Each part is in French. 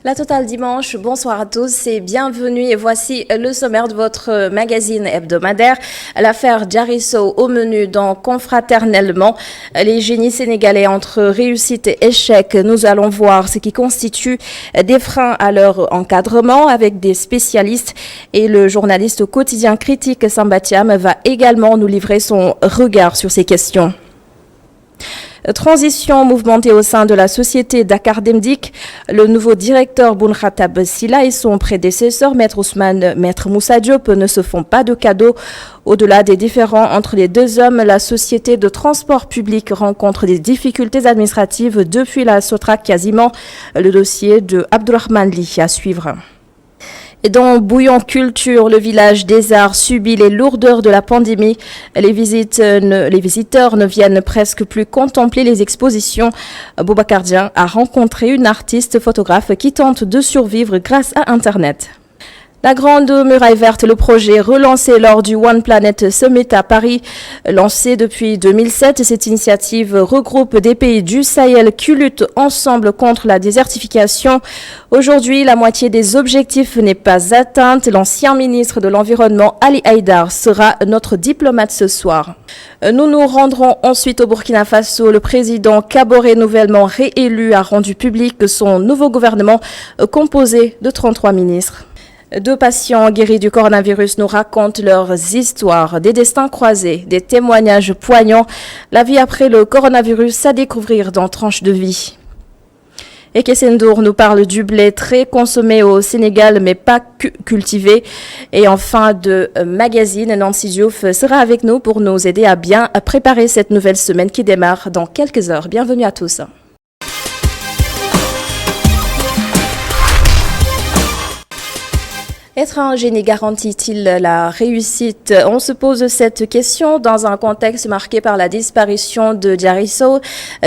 La Totale dimanche, bonsoir à tous et bienvenue et voici le sommaire de votre magazine hebdomadaire. L'affaire Diary-Sow au menu dans Confraternellement. Les génies sénégalais entre réussite et échec, nous allons voir ce qui constitue des freins à leur encadrement avec des spécialistes et le journaliste au quotidien critique Samba Thiam va également nous livrer son regard sur ces questions. Transition mouvementée au sein de la société Dakar Demdik. Le nouveau directeur Boun Khatab Silla et son prédécesseur, Maître Moussa Diop, ne se font pas de cadeaux. Au-delà des différends entre les deux hommes, la société de transport public rencontre des difficultés administratives depuis la Sotrac quasiment. Le dossier de Abdourahmane Li à suivre. Et dans Bouillon Culture, le village des Arts subit les lourdeurs de la pandémie. Les visiteurs ne viennent presque plus contempler les expositions. Boubacar Dieng a rencontré une artiste photographe qui tente de survivre grâce à Internet. La Grande Muraille Verte, le projet relancé lors du One Planet Summit à Paris. Lancé depuis 2007, cette initiative regroupe des pays du Sahel qui luttent ensemble contre la désertification. Aujourd'hui, la moitié des objectifs n'est pas atteinte. L'ancien ministre de l'Environnement, Ali Haïdar, sera notre diplomate ce soir. Nous nous rendrons ensuite au Burkina Faso. Le président Kaboré, nouvellement réélu, a rendu public son nouveau gouvernement composé de 33 ministres. Deux patients guéris du coronavirus nous racontent leurs histoires, des destins croisés, des témoignages poignants, la vie après le coronavirus à découvrir dans Tranche de vie. Et Kessendour nous parle du blé très consommé au Sénégal mais pas cultivé. Et en fin de magazine, Nancy Diouf sera avec nous pour nous aider à bien préparer cette nouvelle semaine qui démarre dans quelques heures. Bienvenue à tous. Être un génie garantit-il la réussite? On se pose cette question dans un contexte marqué par la disparition de Diary-Sow,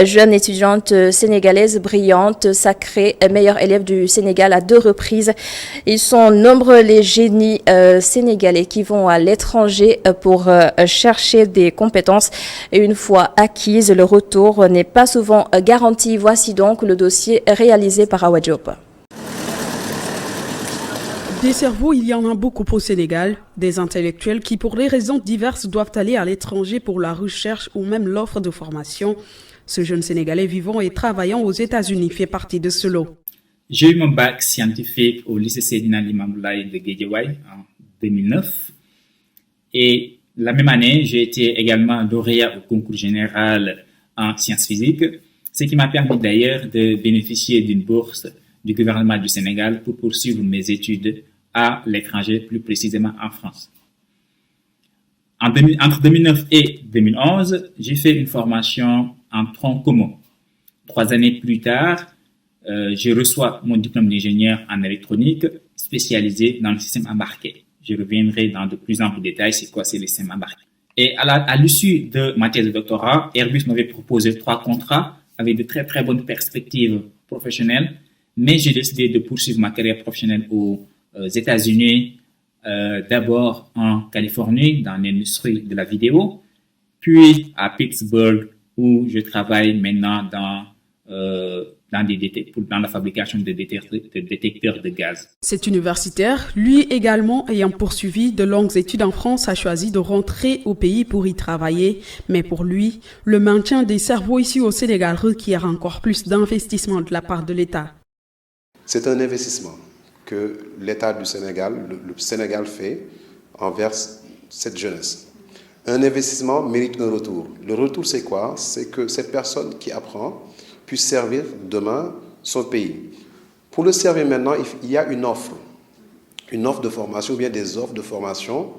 jeune étudiante sénégalaise brillante, sacrée meilleure élève du Sénégal à 2 reprises. Ils sont nombreux les génies sénégalais qui vont à l'étranger pour chercher des compétences. Et une fois acquises, le retour n'est pas souvent garanti. Voici donc le dossier réalisé par Awa Diop. Des cerveaux, il y en a beaucoup au Sénégal, des intellectuels qui pour des raisons diverses doivent aller à l'étranger pour la recherche ou même l'offre de formation. Ce jeune Sénégalais vivant et travaillant aux États-Unis fait partie de ce lot. J'ai eu mon bac scientifique au lycée Seydina Limamou Laye de Guédiawaye en 2009 et la même année, j'ai été également lauréat au concours général en sciences physiques, ce qui m'a permis d'ailleurs de bénéficier d'une bourse du gouvernement du Sénégal pour poursuivre mes études à l'étranger, plus précisément en France. Entre 2009 et 2011, j'ai fait une formation en tronc commun. 3 années plus tard, je reçois mon diplôme d'ingénieur en électronique spécialisé dans le système embarqué. Je reviendrai dans de plus amples détails sur quoi c'est le système embarqué. Et à l'issue de ma thèse de doctorat, Airbus m'avait proposé 3 contrats avec de très très bonnes perspectives professionnelles, mais j'ai décidé de poursuivre ma carrière professionnelle aux États-Unis, d'abord en Californie, dans l'industrie de la vidéo, puis à Pittsburgh, où je travaille maintenant dans la fabrication de détecteurs de gaz. Cet universitaire, lui également ayant poursuivi de longues études en France, a choisi de rentrer au pays pour y travailler. Mais pour lui, le maintien des cerveaux ici au Sénégal requiert encore plus d'investissement de la part de l'État. C'est un investissement que l'État du Sénégal, le Sénégal fait envers cette jeunesse. Un investissement mérite un retour. Le retour, c'est quoi? C'est que cette personne qui apprend puisse servir demain son pays. Pour le servir maintenant, il y a une offre de formation ou bien des offres de formation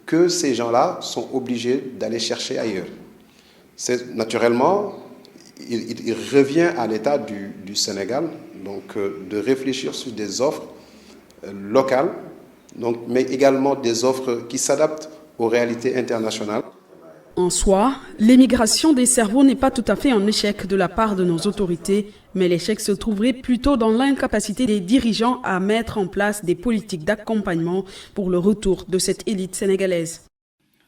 que ces gens-là sont obligés d'aller chercher ailleurs. Naturellement, il revient à l'État du Sénégal donc, de réfléchir sur des offres locales, mais également des offres qui s'adaptent aux réalités internationales. En soi, l'émigration des cerveaux n'est pas tout à fait un échec de la part de nos autorités, mais l'échec se trouverait plutôt dans l'incapacité des dirigeants à mettre en place des politiques d'accompagnement pour le retour de cette élite sénégalaise.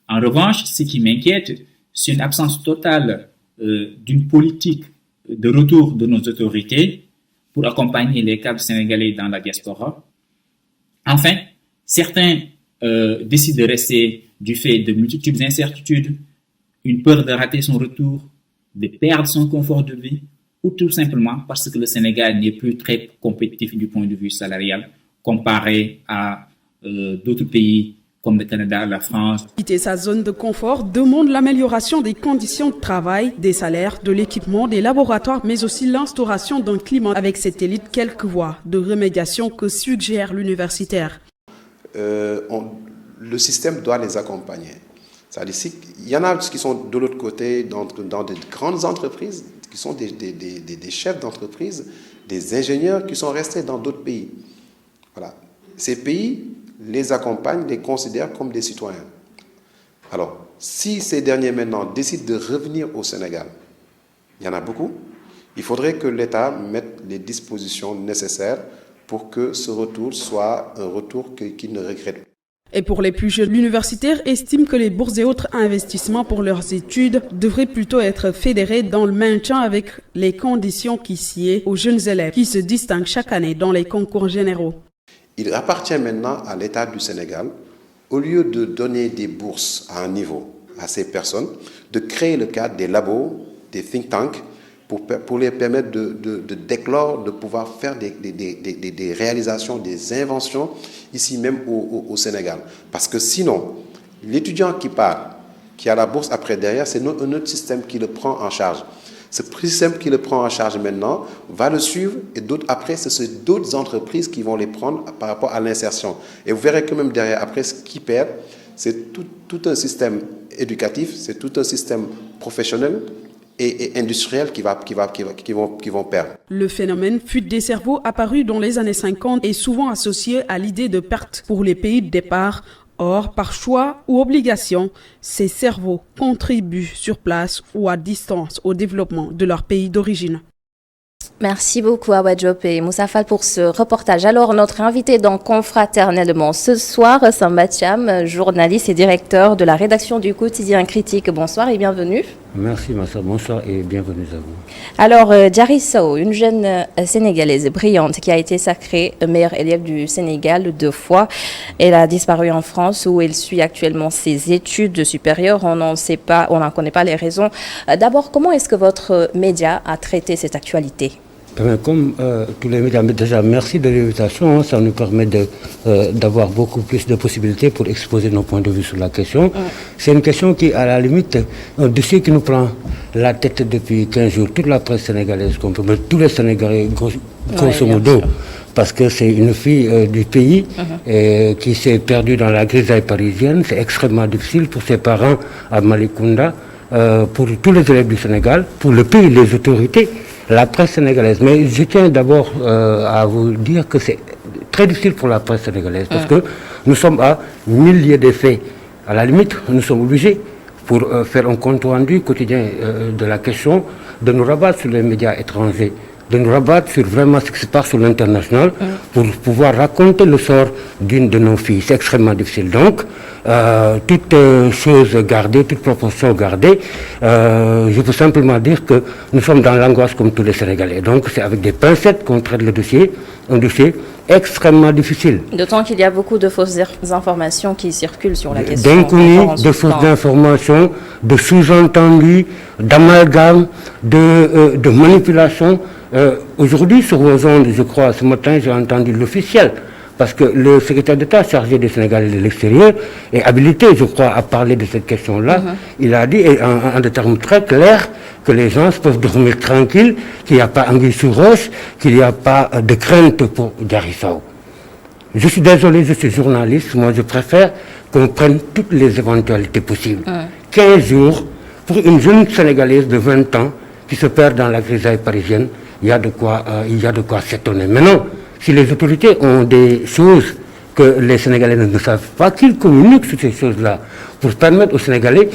En revanche, ce qui m'inquiète, c'est une absence totale d'une politique de retour de nos autorités pour accompagner les cadres sénégalais dans la diaspora. Enfin, certains décident de rester du fait de multiples incertitudes, une peur de rater son retour, de perdre son confort de vie, ou tout simplement parce que le Sénégal n'est plus très compétitif du point de vue salarial comparé à d'autres pays comme le Canada, la France. Quitter sa zone de confort demande l'amélioration des conditions de travail, des salaires, de l'équipement, des laboratoires, mais aussi l'instauration d'un climat avec cette élite. Quelques voies de remédiation que suggère l'universitaire. Le système doit les accompagner. C'est-à-dire il y en a qui sont de l'autre côté dans de grandes entreprises, qui sont des chefs d'entreprise, des ingénieurs qui sont restés dans d'autres pays. Voilà. Ces pays les accompagnent, les considèrent comme des citoyens. Alors, si ces derniers maintenant décident de revenir au Sénégal, il y en a beaucoup, il faudrait que l'État mette les dispositions nécessaires pour que ce retour soit un retour qu'ils ne regrettent pas. Et pour les plus jeunes, l'universitaire estime que les bourses et autres investissements pour leurs études devraient plutôt être fédérés dans le maintien avec les conditions qui sied aux jeunes élèves qui se distinguent chaque année dans les concours généraux. Il appartient maintenant à l'État du Sénégal, au lieu de donner des bourses à un niveau à ces personnes, de créer le cadre des labos, des think tanks, pour les permettre de d'éclore, de pouvoir faire des réalisations, des inventions ici même au Sénégal. Parce que sinon, l'étudiant qui part, qui a la bourse après derrière, c'est un autre système qui le prend en charge. Ce système qui le prend en charge maintenant va le suivre et après, c'est d'autres entreprises qui vont les prendre par rapport à l'insertion. Et vous verrez que même derrière, après, ce qui perd, c'est tout un système éducatif, c'est tout un système professionnel et industriels qui vont perdre. Le phénomène fuite des cerveaux apparu dans les années 50 est souvent associé à l'idée de perte pour les pays de départ. Or, par choix ou obligation, ces cerveaux contribuent sur place ou à distance au développement de leur pays d'origine. Merci beaucoup Awa Diop et Moussa Fall pour ce reportage. Alors, notre invité donc confraternellement ce soir, Samba Thiam, journaliste et directeur de la rédaction du quotidien Critique. Bonsoir et bienvenue. Merci Massa, bonsoir et bienvenue à vous. Alors, Diary Sow, une jeune Sénégalaise brillante qui a été sacrée meilleure élève du Sénégal 2 fois. Elle a disparu en France où elle suit actuellement ses études supérieures. On n'en connaît pas les raisons. D'abord, comment est-ce que votre média a traité cette actualité ? Comme tous les médias, déjà merci de l'invitation, ça nous permet d'avoir beaucoup plus de possibilités pour exposer nos points de vue sur la question. C'est une question qui, à la limite, un dossier qui nous prend la tête depuis 15 jours. Toute la presse sénégalaise, tous les Sénégalais, grosso modo, parce que c'est une fille du pays qui s'est perdue dans la grisaille parisienne. C'est extrêmement difficile pour ses parents à Malicounda, pour tous les élèves du Sénégal, pour le pays, les autorités. La presse sénégalaise. Mais je tiens d'abord à vous dire que c'est très difficile pour la presse sénégalaise parce que nous sommes à milliers de faits. À la limite, nous sommes obligés, pour faire un compte rendu quotidien de la question, de nous rabattre sur les médias étrangers, de nous rabattre sur vraiment ce qui se passe sur l'international pour pouvoir raconter le sort d'une de nos filles. C'est extrêmement difficile. Donc, toute chose gardée, toute proportion gardée, je peux simplement dire que nous sommes dans l'angoisse comme tous les Sénégalais. Donc, c'est avec des pincettes qu'on traite le dossier, un dossier extrêmement difficile. D'autant qu'il y a beaucoup de fausses informations qui circulent sur la question. D'inconnus, de fausses informations, de sous-entendus, d'amalgames, de manipulations. Aujourd'hui, sur vos ondes, je crois, ce matin, j'ai entendu l'officiel, parce que le secrétaire d'État chargé des Sénégalais de l'extérieur est habilité, je crois, à parler de cette question-là. Il a dit, en des termes très clairs, que les gens peuvent dormir tranquilles, qu'il n'y a pas anguille sous roche, qu'il n'y a pas de crainte pour Diary Sow. Je suis désolé, je suis journaliste, moi je préfère qu'on prenne toutes les éventualités possibles. 15 jours pour une jeune Sénégalaise de 20 ans qui se perd dans la grisaille parisienne, il y a de quoi s'étonner. Maintenant, si les autorités ont des choses que les Sénégalais ne savent pas, qu'ils communiquent sur ces choses-là pour permettre aux Sénégalais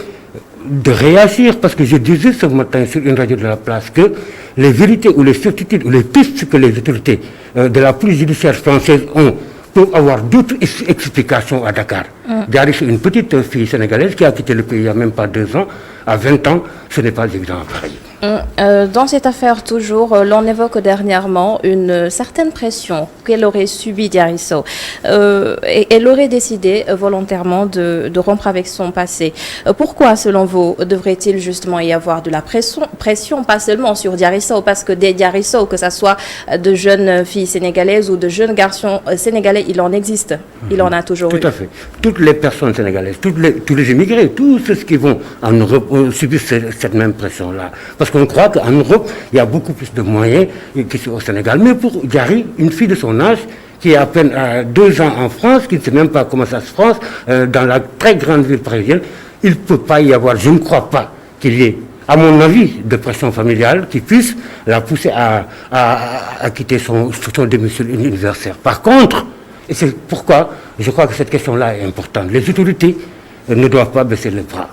de réagir. Parce que je disais ce matin sur une radio de la place que les vérités ou les certitudes ou les pistes que les autorités de la police judiciaire française ont peuvent avoir d'autres explications à Dakar. Diary, c'est une petite fille sénégalaise qui a quitté le pays il n'y a même pas 2 ans. À 20 ans, ce n'est pas évident à pareil. Dans cette affaire, toujours, l'on évoque dernièrement une certaine pression qu'elle aurait subie Diary Sow. Et elle aurait décidé volontairement de rompre avec son passé. Pourquoi, selon vous, devrait-il justement y avoir de la pression, pas seulement sur Diary Sow, parce que des Diary Sow, que ce soit de jeunes filles sénégalaises ou de jeunes garçons sénégalais, il en existe. Il en a toujours eu. Tout à fait. Toutes les personnes sénégalaises, tous les immigrés, tous ceux qui vont en Europe subissent cette même pression-là. Parce qu'on croit qu'en Europe, il y a beaucoup plus de moyens qu'ici au Sénégal. Mais pour Diary, une fille de son âge, qui est à peine 2 ans en France, qui ne sait même pas comment ça se passe, dans la très grande ville parisienne, il ne peut pas y avoir, je ne crois pas qu'il y ait, à mon avis, de pression familiale qui puisse la pousser à quitter son domicile universitaire. Par contre, et c'est pourquoi je crois que cette question-là est importante, les autorités ne doivent pas baisser les bras.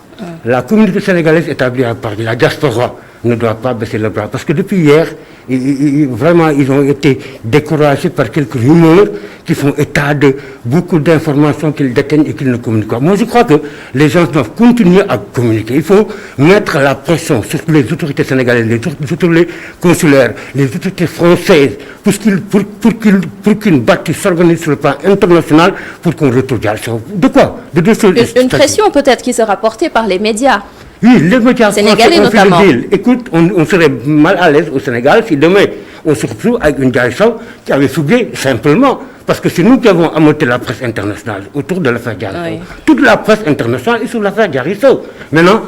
La communauté sénégalaise établie à Paris, la diaspora, ne doit pas baisser les bras. Parce que depuis hier, vraiment, ils ont été découragés par quelques rumeurs qui font état de beaucoup d'informations qu'ils détiennent et qu'ils ne communiquent pas. Moi, je crois que les gens doivent continuer à communiquer. Il faut mettre la pression sur les autorités sénégalaises, les autorités consulaires, les autorités françaises, pour qu'une bataille s'organise sur le plan international pour qu'on retrouve Diary Sow. De quoi? De deux choses. Une pression peut-être qui sera portée par les médias. Oui, les médias sénégalais notamment. Écoute, on serait mal à l'aise au Sénégal si demain on se retrouve avec une Diary Sow qui avait fugué simplement. Parce que c'est nous qui avons amorti la presse internationale autour de l'affaire Diary Sow. Toute la presse internationale est sur l'affaire Diary Sow. Maintenant,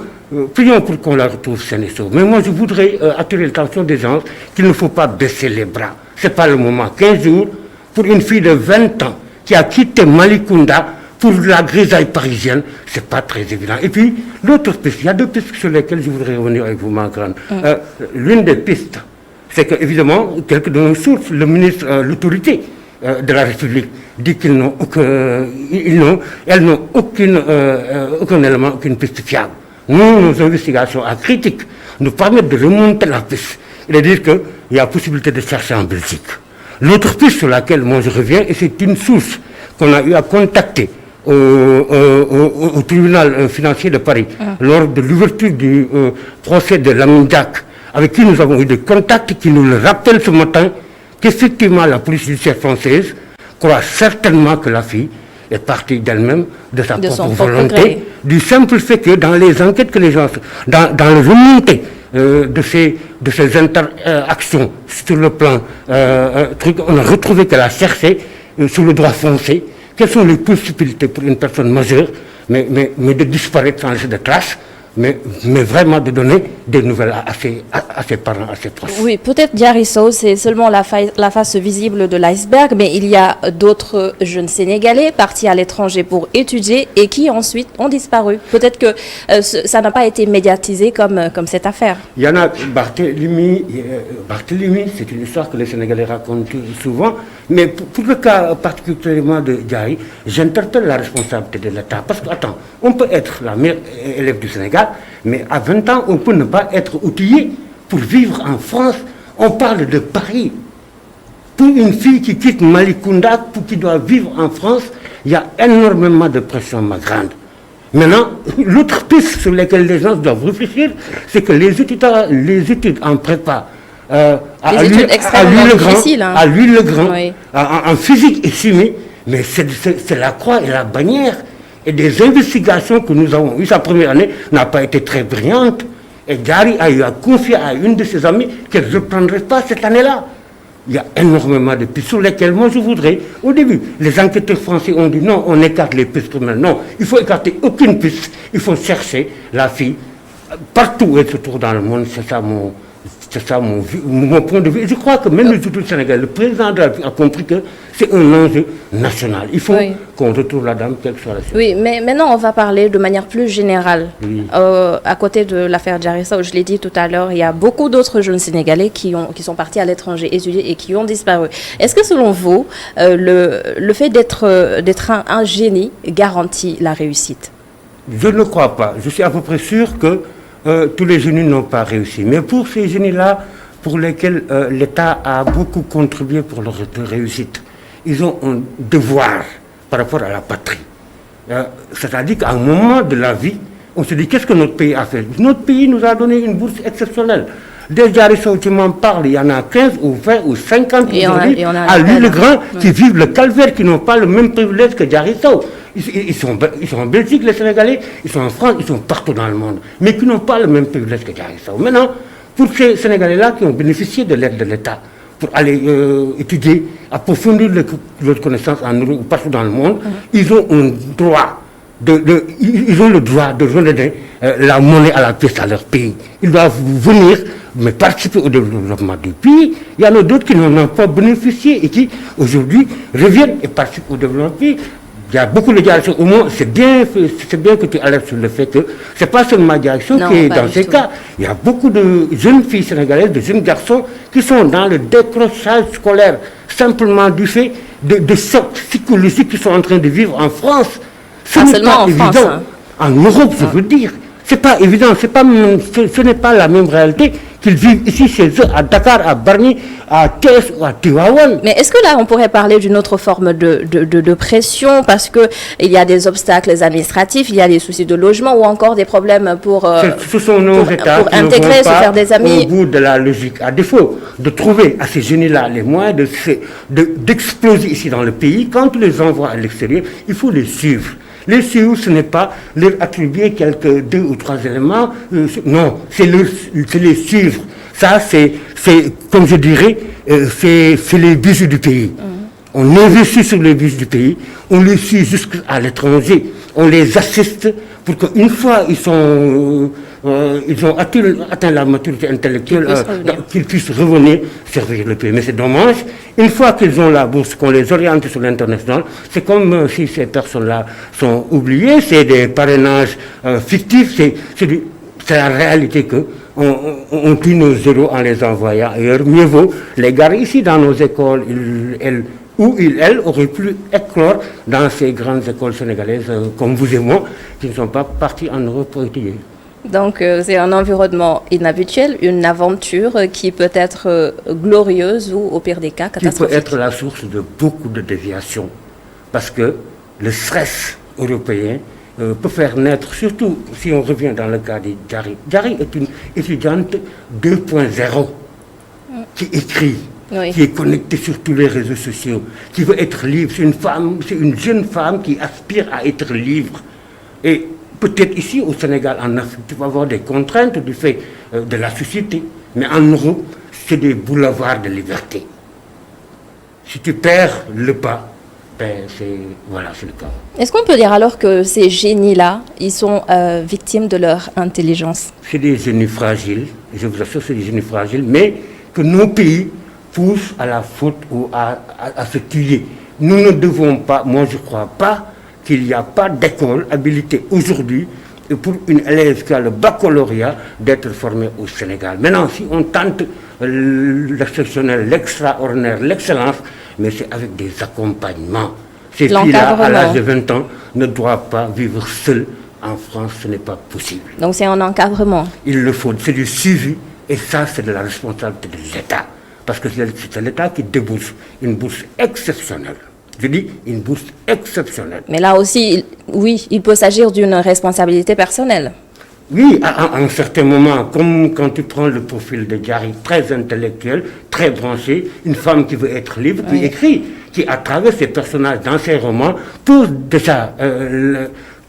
prions pour qu'on la retrouve saine et sauve. Mais moi, je voudrais attirer l'attention des gens qu'il ne faut pas baisser les bras. Ce n'est pas le moment. 15 jours pour une fille de 20 ans qui a quitté Malicounda pour la grisaille parisienne, ce n'est pas très évident. Et puis, l'autre piste, il y a 2 pistes sur lesquelles je voudrais revenir avec vous, ma grande. L'une des pistes, c'est qu'évidemment, quelques de nos sources, le ministre, l'autorité de la République, dit qu'elles n'ont aucun élément, aucune piste fiable. Nous, nos investigations critiques nous permettent de remonter la piste et de dire qu'il y a possibilité de chercher en Belgique. L'autre piste sur laquelle moi je reviens, et c'est une source qu'on a eu à contacter au tribunal financier de Paris lors de l'ouverture du procès de Lamine Diack, avec qui nous avons eu des contacts qui nous le rappellent ce matin qu'effectivement la police judiciaire française croit certainement que la fille est partie d'elle-même, de sa propre volonté, du simple fait que dans les enquêtes que les gens... Dans le remontée de ces interactions sur le plan on a retrouvé qu'elle a cherché sur le droit français quelles sont les possibilités pour une personne majeure, mais de disparaître sans laisser de traces, mais vraiment de donner des nouvelles à ses parents, à ses proches. Oui, peut-être Diary Sow, c'est seulement la face visible de l'iceberg, mais il y a d'autres jeunes Sénégalais partis à l'étranger pour étudier et qui ensuite ont disparu. Peut-être que ça n'a pas été médiatisé comme cette affaire. Il y en a Barthélemy, c'est une histoire que les Sénégalais racontent souvent, mais pour le cas particulièrement de Diary, j'interpelle la responsabilité de l'État. Parce que, attends, on peut être la meilleure élève du Sénégal, mais à 20 ans, on peut ne pas être outillé pour vivre en France. On parle de Paris. Pour une fille qui quitte Malicounda, qui doit vivre en France, il y a énormément de pression, ma grande. Maintenant, l'autre piste sur laquelle les gens doivent réfléchir, c'est que les études en prépa, à Louis-le-Grand, oui, en physique et chimie, mais c'est la croix et la bannière. Et des investigations que nous avons eues, sa première année n'a pas été très brillante. Et Diary a eu à confier à une de ses amies qu'elle ne reprendrait pas cette année-là. Il y a énormément de pistes sur lesquelles moi je voudrais, au début, les enquêteurs français ont dit non, on écarte les pistes criminelles. Non, il faut écarter aucune piste, il faut chercher la fille partout où elle se trouve dans le monde. C'est ça mon point de vue. Et je crois que même le Sénégal, le président de la République a compris que c'est un enjeu national. Il faut qu'on retrouve la dame, quelle que soit la situation. Oui, mais maintenant on va parler de manière plus générale. Oui. À côté de l'affaire Diary Sow, je l'ai dit tout à l'heure, il y a beaucoup d'autres jeunes Sénégalais qui sont partis à l'étranger étudier et qui ont disparu. Est-ce que selon vous, le fait d'être un génie garantit la réussite? Je ne crois pas. Je suis à peu près sûr que tous les génies n'ont pas réussi. Mais pour ces génies-là, pour lesquels l'État a beaucoup contribué pour leur réussite, ils ont un devoir par rapport à la patrie. C'est-à-dire qu'à un moment de la vie, On se dit, qu'est-ce que notre pays a fait? Notre pays nous a donné une bourse exceptionnelle. Des Jarissons, tu m'en parles, il y en a 15 ou 20 ou 50 aujourd'hui à l'Île-le-Grand qui vivent le calvaire, qui n'ont pas le même privilège que Jarissons. Ils sont en Belgique, les Sénégalais, ils sont en France, ils sont partout dans le monde, mais qui n'ont pas le même privilège que Jarissons. Maintenant, pour ces Sénégalais-là qui ont bénéficié de l'aide de l'État, pour aller étudier, approfondir leur connaissance en Europe ou partout dans le monde, ils ont un droit. Ils ont le droit de redonner la monnaie à la pièce à leur pays. Ils doivent venir, mais participer au développement du pays. Il y en a d'autres qui n'en ont pas bénéficié et qui, aujourd'hui, reviennent et participent au développement du pays. Il y a beaucoup de directions. Au moins, c'est bien que tu alertes sur le fait que ce n'est pas seulement la direction qui est dans ces cas. Il y a beaucoup de jeunes filles sénégalaises, de jeunes garçons qui sont dans le décrochage scolaire, simplement du fait de chocs psychologiques qu'ils sont en train de vivre en France. Ce n'est pas en évident. France, hein. En Europe, je veux dire. C'est pas évident, ce n'est pas la même réalité qu'ils vivent ici chez eux, à Dakar, à Bargny, à Thiès ou à Tivaouane. Mais est-ce que là, on pourrait parler d'une autre forme de pression parce qu'il y a des obstacles administratifs, il y a des soucis de logement ou encore des problèmes pour intégrer, se faire des amis? Au bout de la logique, à défaut de trouver à ces jeunes-là les moyens d'exploser ici dans le pays, quand tu les envoies à l'extérieur, il faut les suivre. Les suivre, ce n'est pas leur attribuer quelques 2 ou 3 éléments. Non, c'est les suivre. Ça, c'est comme je dirais, c'est les bijoux du pays. On investit sur les bijoux du pays, on les suit jusqu'à l'étranger, on les assiste pour qu'une fois ils ont atteint la maturité intellectuelle, qu'ils puissent revenir servir le pays. Mais c'est dommage, une fois qu'ils ont la bourse, qu'on les oriente sur l'international, c'est comme si ces personnes-là sont oubliées, c'est des parrainages fictifs, c'est la réalité que on tue nos zéros en les envoyant ailleurs. Mieux vaut les garder ici dans nos écoles, elles auraient pu éclore dans ces grandes écoles sénégalaises comme vous et moi, qui ne sont pas partis en Europe pour étudier. Donc c'est un environnement inhabituel, une aventure qui peut être glorieuse ou au pire des cas catastrophique. Qui peut être la source de beaucoup de déviations, parce que le stress européen peut faire naître, surtout si on revient dans le cas de Jari. Jari est une étudiante 2.0 qui écrit, qui est connectée sur tous les réseaux sociaux, qui veut être libre. C'est une jeune femme qui aspire à être libre. Et peut-être ici au Sénégal, en Afrique, tu vas avoir des contraintes du fait de la société. Mais en Europe, c'est des boulevards de liberté. Si tu perds le pas, c'est le cas. Est-ce qu'on peut dire alors que ces génies-là, ils sont victimes de leur intelligence? C'est des génies fragiles, je vous assure, c'est des génies fragiles, mais que nos pays poussent à la faute ou à se tuer. Nous ne devons pas, moi je ne crois pas, qu'il n'y a pas d'école habilitée aujourd'hui pour une élève qui a le baccalauréat d'être formée au Sénégal. Maintenant, si on tente l'exceptionnel, l'extraordinaire, l'excellence, mais c'est avec des accompagnements. Ces filles-là, à l'âge de 20 ans, ne doivent pas vivre seules. En France, ce n'est pas possible. Donc c'est un encadrement. Il le faut, c'est du suivi. Et ça, c'est de la responsabilité de l'État. Parce que c'est l'État qui débourse une bourse exceptionnelle. Je dis une bourse exceptionnelle. Mais là aussi, oui, il peut s'agir d'une responsabilité personnelle. Oui, à un certain moment, comme quand tu prends le profil de Jari, très intellectuel, très branché, une femme qui veut être libre, qui écrit, qui à travers ses personnages dans ses romans, pose déjà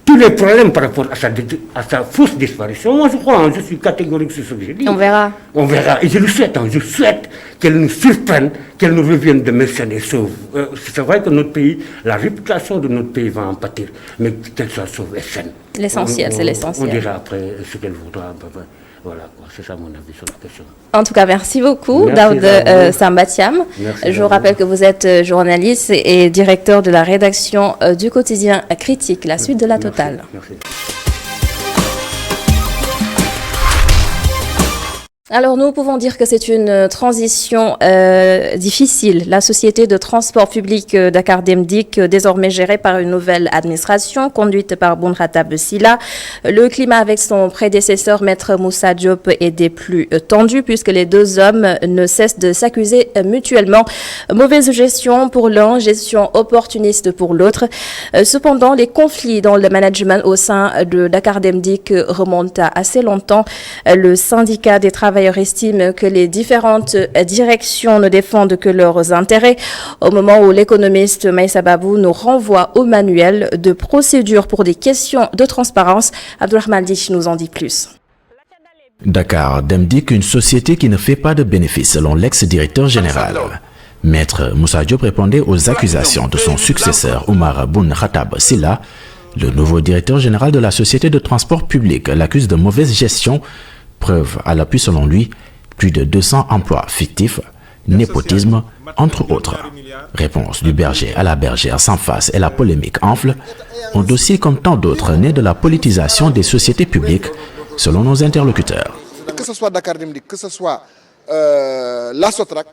tous les problèmes par rapport à sa fausse disparition. Moi, je crois, je suis catégorique sur ce que je dis. On verra. On verra. Et je le souhaite, je souhaite qu'elle nous surprenne, qu'elle nous revienne de médecins et sauve. C'est vrai que notre pays, la réputation de notre pays va en pâtir, mais qu'elle soit sauve et saine. L'essentiel, c'est l'essentiel. On dira après ce qu'elle voudra. Voilà, c'est ça mon avis sur la question. En tout cas, merci beaucoup, Daoud Sambatiam. Je vous rappelle que vous êtes journaliste et directeur de la rédaction du quotidien Critique, la suite de la Totale. Merci. Alors nous pouvons dire que c'est une transition difficile. La société de transport public Dakar Demdik, désormais gérée par une nouvelle administration conduite par Boun Khatab Silla. Le climat avec son prédécesseur Maître Moussa Diop est des plus tendus puisque les deux hommes ne cessent de s'accuser mutuellement. Mauvaise gestion pour l'un, gestion opportuniste pour l'autre. Cependant, les conflits dans le management au sein de Dakar Demdik remontent à assez longtemps. Le syndicat des travailleurs estiment que les différentes directions ne défendent que leurs intérêts, au moment où l'économiste Maïssa Babou nous renvoie au manuel de procédure pour des questions de transparence. Abdourahmane Dich nous en dit plus. Dakar Demdik, une société qui ne fait pas de bénéfices selon l'ex-directeur général. Maître Moussa Diop répondait aux accusations de son successeur Oumar Boun Khatab Silla. Le nouveau directeur général de la société de transport public l'accuse de mauvaise gestion. Preuve à l'appui selon lui, plus de 200 emplois fictifs, népotisme, entre autres. Réponse du berger à la bergère sans face et la polémique enfle. Un dossier comme tant d'autres né de la politisation des sociétés publiques, selon nos interlocuteurs. Que ce soit Dakar Demdik, que ce soit la Sotrac,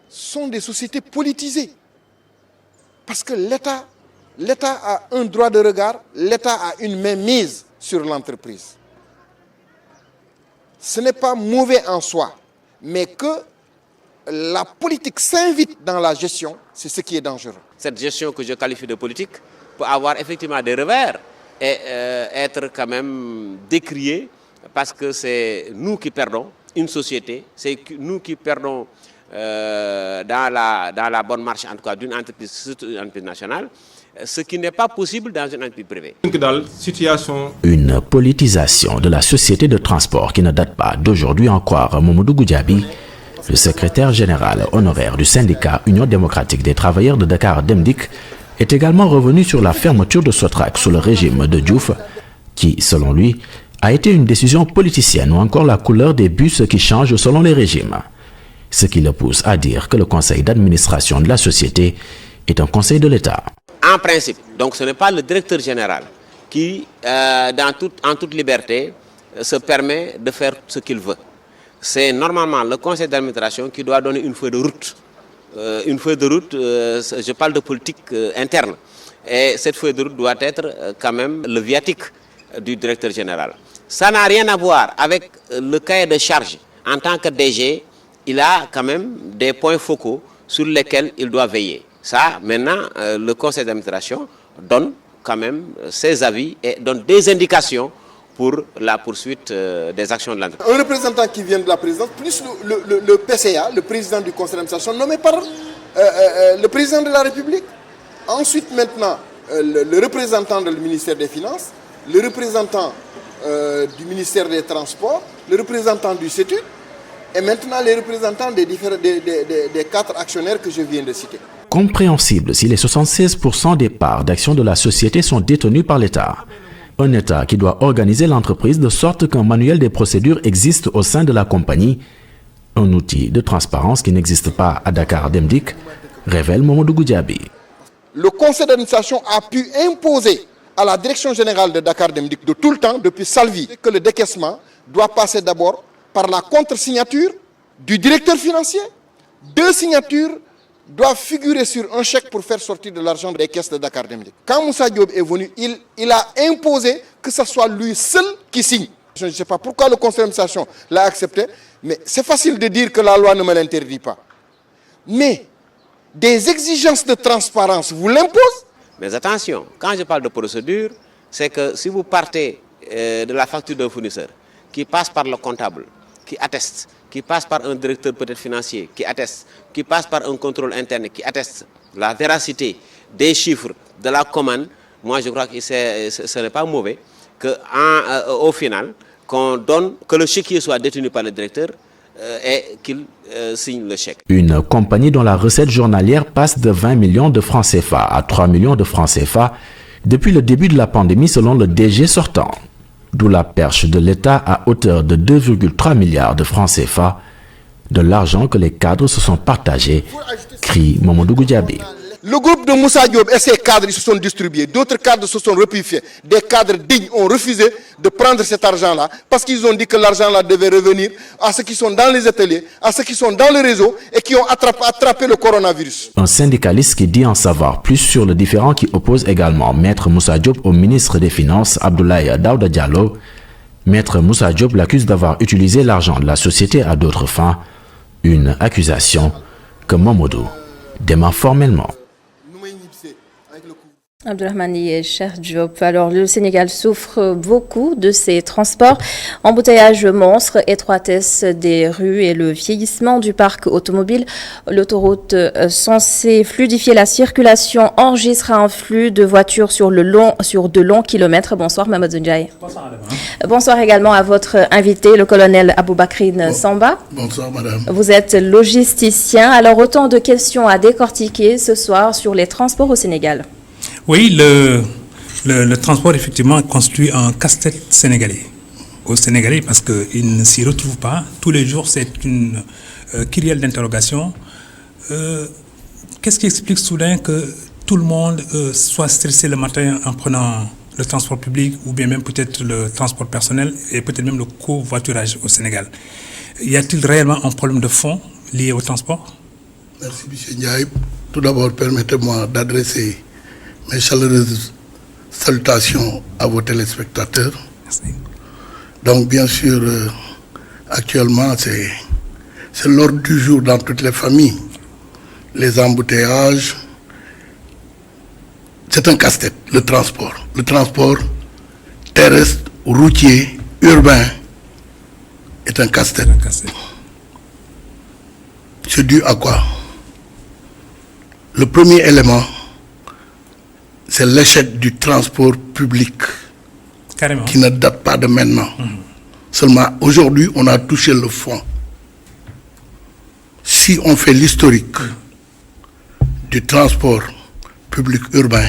sont des sociétés politisées. Parce que l'État a un droit de regard, l'État a une mainmise sur l'entreprise. Ce n'est pas mauvais en soi, mais que la politique s'invite dans la gestion, c'est ce qui est dangereux. Cette gestion que je qualifie de politique peut avoir effectivement des revers et être quand même décriée parce que c'est nous qui perdons une société, c'est nous qui perdons dans la bonne marche en tout cas d'une entreprise, surtout une entreprise nationale. Ce qui n'est pas possible dans une entreprise privée. Une politisation de la société de transport qui ne date pas d'aujourd'hui, en croire Mamadou Goudiaby, le secrétaire général honoraire du syndicat Union démocratique des travailleurs de Dakar Demdik, est également revenu sur la fermeture de Sotrac sous le régime de Diouf, qui, selon lui, a été une décision politicienne ou encore la couleur des bus qui changent selon les régimes. Ce qui le pousse à dire que le conseil d'administration de la société est un conseil de l'État. En principe, donc ce n'est pas le directeur général qui, en toute liberté, se permet de faire ce qu'il veut. C'est normalement le conseil d'administration qui doit donner une feuille de route. Une feuille de route, je parle de politique interne. Et cette feuille de route doit être quand même le viatique du directeur général. Ça n'a rien à voir avec le cahier de charge. En tant que DG, il a quand même des points focaux sur lesquels il doit veiller. Ça, maintenant, le conseil d'administration donne quand même ses avis et donne des indications pour la poursuite des actions de l'entreprise. Un représentant qui vient de la présidence, plus le PCA, le président du conseil d'administration, nommé par le président de la République. Ensuite, maintenant, le représentant du ministère des Finances, le représentant du ministère des Transports, le représentant du CETU, et maintenant les représentants des 4 actionnaires que je viens de citer. Compréhensible si les 76% des parts d'actions de la société sont détenues par l'État. Un État qui doit organiser l'entreprise de sorte qu'un manuel des procédures existe au sein de la compagnie, un outil de transparence qui n'existe pas à Dakar Demdik, révèle Mamadou Goudiaby. Le conseil d'administration a pu imposer à la direction générale de Dakar Demdik de tout le temps, depuis Salvi, que le décaissement doit passer d'abord par la contre-signature du directeur financier. 2 signatures doivent figurer sur un chèque pour faire sortir de l'argent des caisses de Dakar Demdik. Quand Moussa Diop est venu, il a imposé que ce soit lui seul qui signe. Je ne sais pas pourquoi le conseil d'administration l'a accepté, mais c'est facile de dire que la loi ne me l'interdit pas. Mais des exigences de transparence vous l'imposent. Mais attention, quand je parle de procédure, c'est que si vous partez de la facture d'un fournisseur qui passe par le comptable, qui atteste, qui passe par un directeur peut-être financier, qui atteste, qui passe par un contrôle interne, qui atteste la véracité des chiffres de la commande, moi je crois que ce n'est pas mauvais qu'au final, que le chéquier soit détenu par le directeur et qu'il signe le chèque. Une compagnie dont la recette journalière passe de 20 millions de francs CFA à 3 millions de francs CFA depuis le début de la pandémie selon le DG sortant. D'où la perche de l'État à hauteur de 2,3 milliards de francs CFA, de l'argent que les cadres se sont partagés, crie Mamadou Goudiaby. Le groupe de Moussa Diop et ses cadres, ils se sont distribués. D'autres cadres se sont repifiés. Des cadres dignes ont refusé de prendre cet argent-là parce qu'ils ont dit que l'argent-là devait revenir à ceux qui sont dans les ateliers, à ceux qui sont dans le réseau et qui ont attrapé le coronavirus. Un syndicaliste qui dit en savoir plus sur le différend qui oppose également Maître Moussa Diop au ministre des Finances, Abdoulaye Daouda Diallo. Maître Moussa Diop l'accuse d'avoir utilisé l'argent de la société à d'autres fins. Une accusation que Mamadou dément formellement. Abdelrahmani et Cher Diop. Alors, le Sénégal souffre beaucoup de ses transports. Embouteillage monstre, étroitesse des rues et le vieillissement du parc automobile. L'autoroute censée fluidifier la circulation enregistre un flux de voitures sur de longs kilomètres. Bonsoir, Mamadou Ndiaye. Bonsoir, madame. Bonsoir également à votre invité, le colonel Aboubakrine Samba. Bonsoir, madame. Vous êtes logisticien. Alors, autant de questions à décortiquer ce soir sur les transports au Sénégal. Oui, le transport, effectivement, constitue un casse-tête sénégalais. Au Sénégalais, parce qu'il ne s'y retrouve pas. Tous les jours, c'est une kyrielle d'interrogation. Qu'est-ce qui explique soudain que tout le monde soit stressé le matin en prenant le transport public ou bien même peut-être le transport personnel et peut-être même le covoiturage au Sénégal? Y a-t-il réellement un problème de fond lié au transport? Merci, M. Ndiaye. Tout d'abord, permettez-moi d'adresser mes chaleureuses salutations à vos téléspectateurs. Merci. Donc, bien sûr, actuellement, c'est l'ordre du jour dans toutes les familles. Les embouteillages, c'est un casse-tête, le transport. Le transport terrestre, routier, urbain est un casse-tête. C'est dû à quoi? Le premier élément, c'est l'échec du transport public. Carrément. Qui ne date pas de maintenant. Seulement, aujourd'hui, on a touché le fond. Si on fait l'historique du transport public urbain,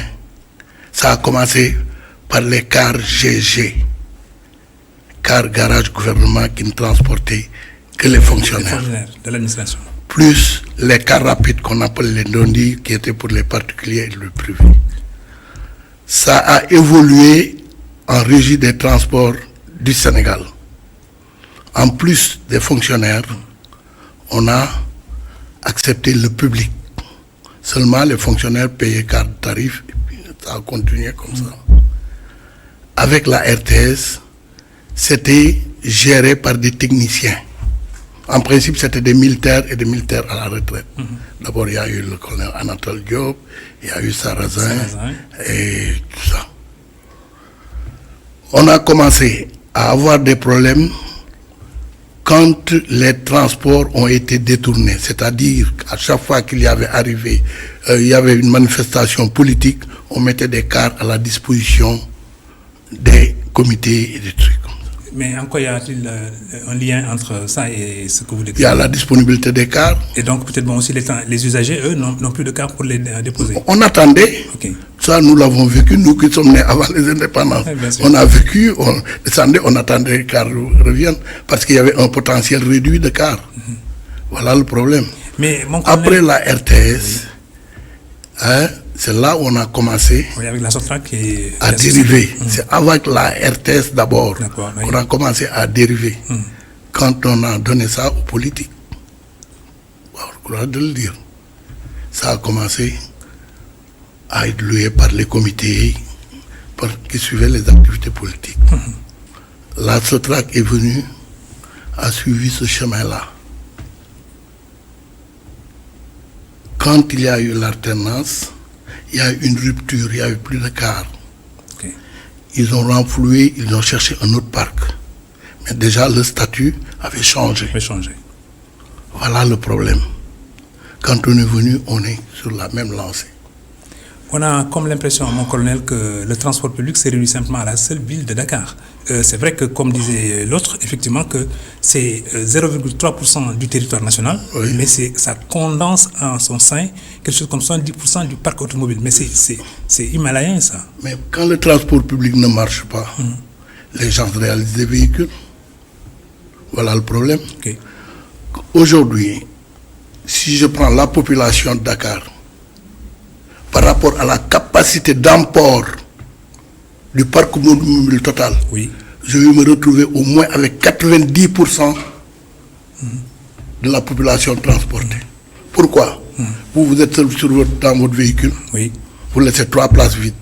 ça a commencé par les cars GG, cars garage gouvernement qui ne transportaient que les fonctionnaires. De l'administration. Plus les cars rapides qu'on appelle les Ndondi, qui étaient pour les particuliers et le privé. Ça a évolué en régie des transports du Sénégal. En plus des fonctionnaires, on a accepté le public. Seulement les fonctionnaires payaient carte tarif et puis ça a continué comme ça. Avec la RTS, c'était géré par des techniciens. En principe, c'était des militaires et des militaires à la retraite. D'abord, il y a eu le colonel Anatole Diop, il y a eu Sarrazin et tout ça. On a commencé à avoir des problèmes quand les transports ont été détournés. C'est-à-dire qu'à chaque fois qu'il y avait il y avait une manifestation politique, on mettait des cars à la disposition des comités et des trucs. Mais en quoi y a-t-il un lien entre ça et ce que vous décrivez? Il y a la disponibilité des cars. Et donc peut-être aussi les usagers, eux, n'ont plus de cars pour les déposer. On attendait. Okay. Ça, nous l'avons vécu, nous qui sommes nés avant les indépendances. On a vécu, on descendait, on attendait que les cars reviennent parce qu'il y avait un potentiel réduit de cars. Voilà le problème. Mais après la RTS, c'est là où on a commencé avec la Sotrac à dériver. C'est avec la RTS d'abord qu'on a commencé à dériver. Quand on a donné ça aux politiques, on a de le dire. Ça a commencé à être loué par les comités qui suivaient les activités politiques. La Sotrac est venue, a suivi ce chemin-là. Quand il y a eu l'alternance, il y a eu une rupture, il n'y a eu plus de cars. Okay. Ils ont renfloué, ils ont cherché un autre parc. Mais déjà, le statut avait changé. Voilà le problème. Quand on est venu, on est sur la même lancée. On a comme l'impression, mon colonel, que le transport public s'est réduit simplement à la seule ville de Dakar. C'est vrai que, comme disait l'autre, effectivement, que c'est 0,3% du territoire national, mais ça condense en son sein quelque chose comme 70% du parc automobile. Mais c'est himalayen, ça. Mais quand le transport public ne marche pas, les gens réalisent des véhicules. Voilà le problème. Okay. Aujourd'hui, si je prends la population de Dakar, par rapport à la capacité d'emport du parc mobile total, je vais me retrouver au moins avec 90% de la population transportée. Pourquoi? Vous êtes seul dans votre véhicule, vous laissez 3 places vides.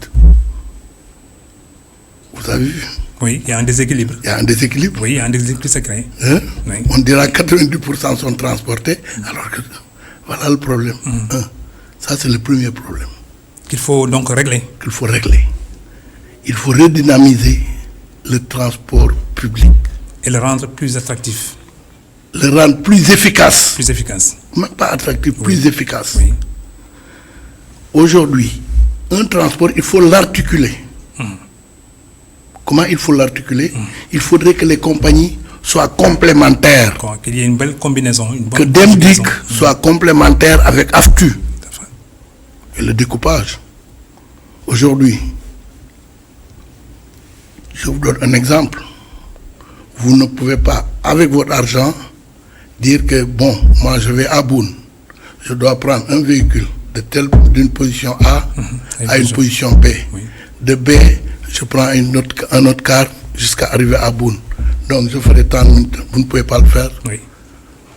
Vous avez vu? Oui, il y a un déséquilibre. Il y a un déséquilibre. Oui, il y a un déséquilibre qui se crée. Hein? Oui. On dira 90% sont transportés, alors que voilà le problème. Ça, c'est le premier problème. Qu'il faut donc régler. Qu'il faut régler. Il faut redynamiser le transport public. Et le rendre plus attractif. Le rendre plus efficace. Plus efficace. Même pas attractif, plus efficace. Aujourd'hui, un transport, il faut l'articuler. Comment il faut l'articuler? Il faudrait que les compagnies soient complémentaires. Qu'il y ait une belle combinaison. Que Demdik soit complémentaire avec AFTU. Et le découpage. Aujourd'hui, je vous donne un exemple. Vous ne pouvez pas, avec votre argent, dire que, bon, moi je vais à Boune, je dois prendre un véhicule d'une position A à une position B. De B, je prends un autre car jusqu'à arriver à Boune. Donc je ferai 30 minutes. Vous ne pouvez pas le faire.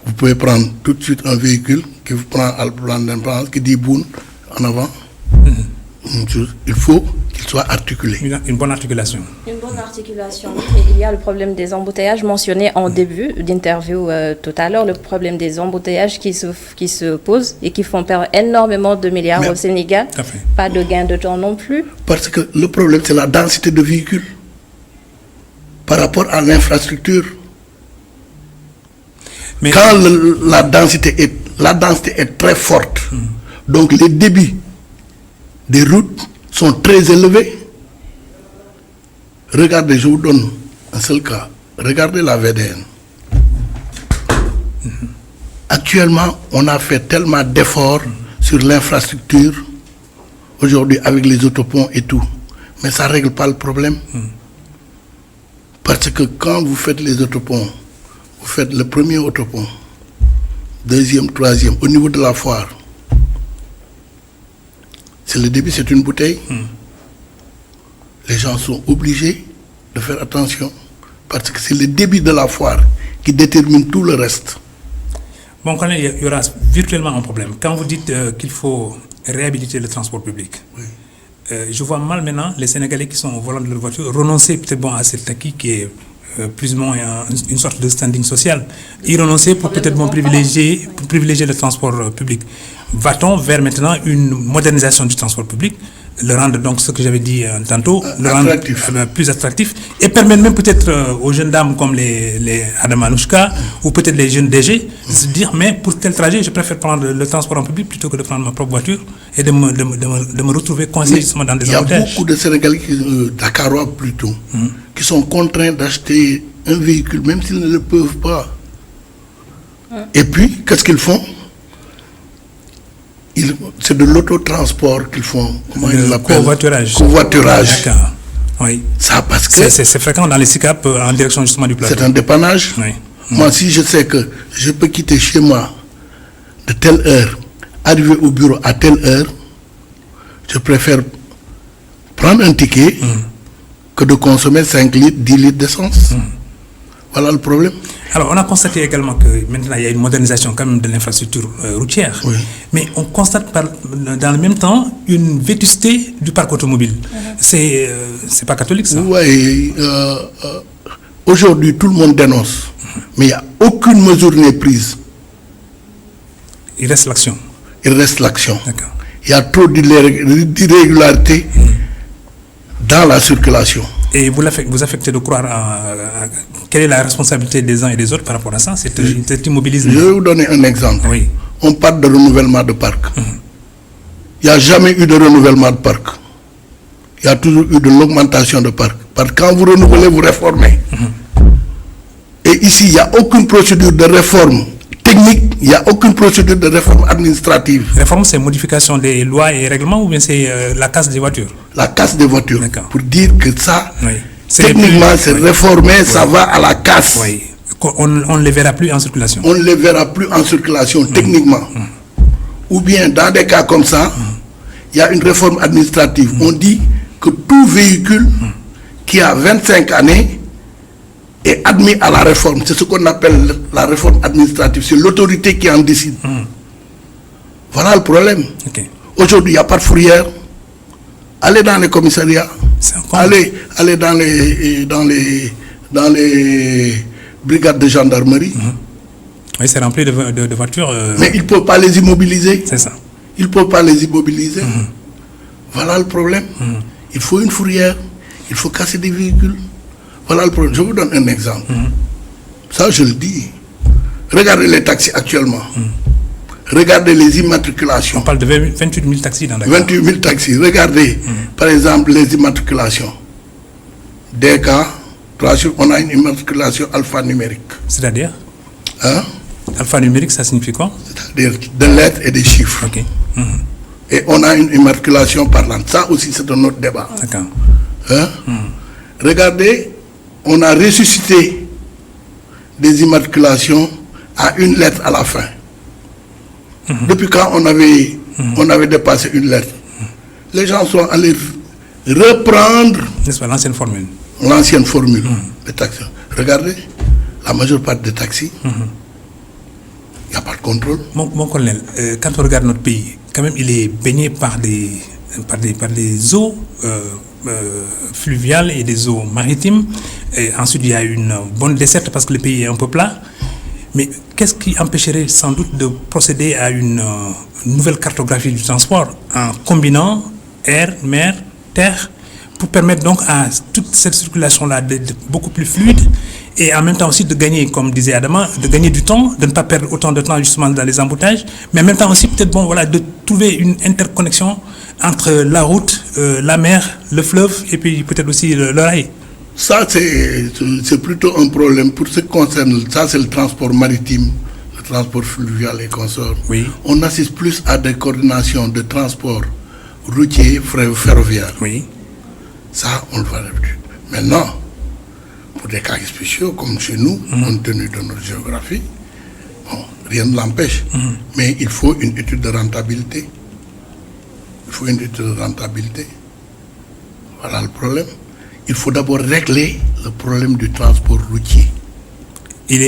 Vous pouvez prendre tout de suite un véhicule qui vous prend à le plan d'importance, qui dit Boune en avant. Il faut qu'il soit articulé. Une bonne articulation. Une bonne articulation. Et il y a le problème des embouteillages mentionné en début d'interview tout à l'heure, le problème des embouteillages qui se posent et qui font perdre énormément de milliards au Sénégal. Pas de gain de temps non plus. Parce que le problème, c'est la densité de véhicules par rapport à l'infrastructure. Quand la densité est très forte, donc les débits des routes sont très élevés. Regardez, je vous donne un seul cas. Regardez la VDN. Actuellement, on a fait tellement d'efforts sur l'infrastructure aujourd'hui avec les autoponts et tout. Mais ça ne règle pas le problème. Parce que quand vous faites les autoponts, vous faites le premier autopont, deuxième, troisième, au niveau de la foire, c'est le début, c'est une bouteille. Les gens sont obligés de faire attention parce que c'est le débit de la foire qui détermine tout le reste. Bon, quand il y aura virtuellement un problème. Quand vous dites qu'il faut réhabiliter le transport public, je vois mal maintenant les Sénégalais qui sont au volant de leur voiture renoncer peut-être à cet acquis qui est plus ou moins une sorte de standing social. Y renoncer pour peut-être privilégier le transport public. Va-t-on vers maintenant une modernisation du transport public, le rendre donc ce que j'avais dit tantôt, le rendre plus attractif et permettre même peut-être aux jeunes dames comme les Adam Anouchka ou peut-être les jeunes DG de se dire mais pour tel trajet je préfère prendre le transport en public plutôt que de prendre ma propre voiture et de me retrouver coincé justement dans des embouteillages. Il y a beaucoup de Sénégalais, Dakarois plutôt, qui sont contraints d'acheter un véhicule même s'ils ne le peuvent pas. Et puis, qu'est-ce qu'ils font? C'est de l'autotransport qu'ils font. Comment ils l'appellent? Covoiturage. Covoiturage. D'accord. Oui. Ça, parce que c'est fréquent dans les SICAP en direction justement du plateau. C'est un dépannage. Oui. Moi, si je sais que je peux quitter chez moi de telle heure, arriver au bureau à telle heure, je préfère prendre un ticket que de consommer 5 litres, 10 litres d'essence. Voilà le problème. Alors, on a constaté également que maintenant, il y a une modernisation quand même de l'infrastructure routière. Oui. Mais on constate dans le même temps une vétusté du parc automobile. C'est pas catholique, ça? Oui. Aujourd'hui, tout le monde dénonce. Mais il n'y a aucune mesure n'est prise. Il reste l'action. Il reste l'action. D'accord. Il y a trop d'irrégularités dans la circulation. Et vous affectez de croire à quelle est la responsabilité des uns et des autres par rapport à ça, cet immobilisme? Je vais vous donner un exemple. Oui. On parle de renouvellement de parc. Il n'y a jamais eu de renouvellement de parc. Il y a toujours eu de l'augmentation de parc. Parce que quand vous renouvelez, vous réformez. Et ici, il n'y a aucune procédure de réforme technique, il n'y a aucune procédure de réforme administrative. Réforme, c'est modification des lois et règlements ou bien c'est la casse des voitures? La casse des voitures. Pour dire que ça, oui. Techniquement, c'est réformé, ça va à la casse. Oui. On ne les verra plus en circulation. On ne les verra plus en circulation, techniquement. Ou bien, dans des cas comme ça, il y a une réforme administrative. On dit que tout véhicule qui a 25 années est admis à la réforme. C'est ce qu'on appelle la réforme administrative. C'est l'autorité qui en décide. Voilà le problème. Okay. Aujourd'hui, il n'y a pas de fourrière. Allez dans les commissariats. Allez dans les brigades de gendarmerie. Oui, c'est rempli de voitures. Mais ils ne peuvent pas les immobiliser. C'est ça. Ils ne peuvent pas les immobiliser. Voilà le problème. Il faut une fourrière. Il faut casser des véhicules. Voilà le problème. Je vous donne un exemple. Ça, je le dis. Regardez les taxis actuellement. Regardez les immatriculations. On parle de 28 000 taxis dans Dakar. 28 000 taxis. Regardez, par exemple, les immatriculations. DK, on a une immatriculation alphanumérique. C'est-à-dire hein? Alphanumérique, ça signifie quoi? C'est-à-dire des lettres et des chiffres. Okay. Et on a une immatriculation parlante. Ça aussi, c'est un autre débat. D'accord. Hein? Regardez, on a ressuscité des immatriculations à une lettre à la fin. Depuis quand on avait dépassé une lettre? Les gens sont allés reprendre l'ancienne formule. L'ancienne formule des taxis. Regardez, la majeure partie des taxis, il n'y a pas de contrôle. Mon colonel, quand on regarde notre pays, quand même, il est baigné par des eaux fluviales et des eaux maritimes. Et ensuite, il y a une bonne desserte parce que le pays est un peu plat. Mais qu'est-ce qui empêcherait sans doute de procéder à une nouvelle cartographie du transport en combinant air, mer, terre pour permettre donc à toute cette circulation-là d'être beaucoup plus fluide et en même temps aussi de gagner, comme disait Adama, de gagner du temps, de ne pas perdre autant de temps justement dans les embouteillages, mais en même temps aussi peut-être de trouver une interconnexion entre la route, la mer, le fleuve et puis peut-être aussi le rail. Ça, c'est plutôt un problème. Pour ce qui concerne, ça c'est le transport maritime, le transport fluvial et consorts. Oui. On assiste plus à des coordinations de transport routier, ferroviaire. Oui. Ça, on le voit d'habitude. Maintenant, pour des cas spéciaux, comme chez nous, compte tenu de notre géographie, bon, rien ne l'empêche. Mais il faut une étude de rentabilité. Il faut une étude de rentabilité. Voilà le problème. Il faut d'abord régler le problème du transport routier.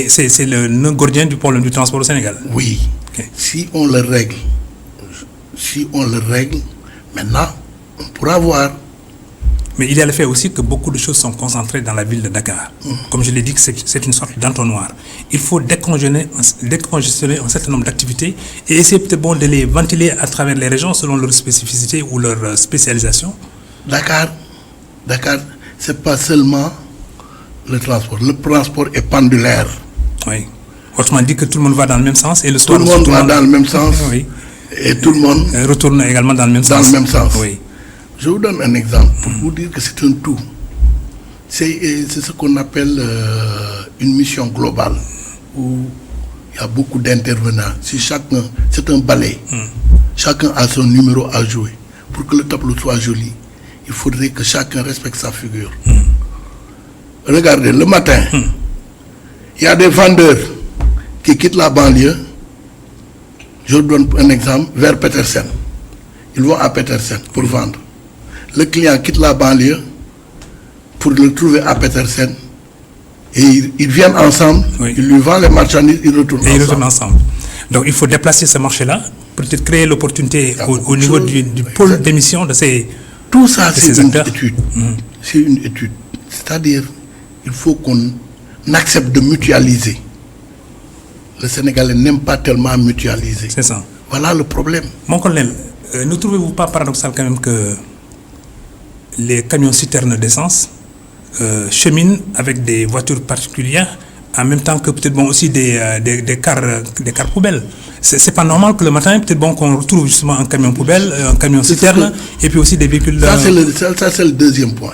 C'est le nœud gordien du problème du transport au Sénégal. Oui. Okay. Si on le règle, maintenant, on pourra voir. Mais il y a le fait aussi que beaucoup de choses sont concentrées dans la ville de Dakar. Comme je l'ai dit, c'est une sorte d'entonnoir. Il faut décongestionner un certain nombre d'activités et essayer peut-être de les ventiler à travers les régions selon leur spécificité ou leur spécialisation. Dakar, c'est pas seulement le transport. Le transport est pendulaire. Oui. Autrement dit que tout le monde va dans le même sens et le soir... Tout le monde va dans le même sens. Oui. Et tout le monde... retourne également dans le même sens. Dans le même sens. Oui. Je vous donne un exemple pour vous dire que c'est un tout. C'est ce qu'on appelle une mission globale où il y a beaucoup d'intervenants. Si chacun, c'est un ballet. Chacun a son numéro à jouer. Pour que le tableau soit joli, il faudrait que chacun respecte sa figure. Regardez, le matin, il y a des vendeurs qui quittent la banlieue. Je vous donne un exemple, vers Petersen. Ils vont à Petersen pour vendre. Le client quitte la banlieue pour le trouver à Petersen. Et ils viennent ensemble, ils lui vendent les marchandises, ils retournent ensemble. Donc il faut déplacer ce marché-là, peut-être créer l'opportunité au niveau du pôle d'émission de ces... Tout ça, c'est une étude. C'est une étude. C'est-à-dire, il faut qu'on accepte de mutualiser. Le Sénégalais n'aime pas tellement mutualiser. C'est ça. Voilà le problème. Mon colonel, ne trouvez-vous pas paradoxal quand même que les camions citernes d'essence cheminent avec des voitures particulières en même temps que peut-être aussi des cars poubelles? C'est pas normal que le matin, peut-être qu'on retrouve justement un camion poubelle, un camion citerne, et puis aussi des véhicules... Ça, c'est le deuxième point.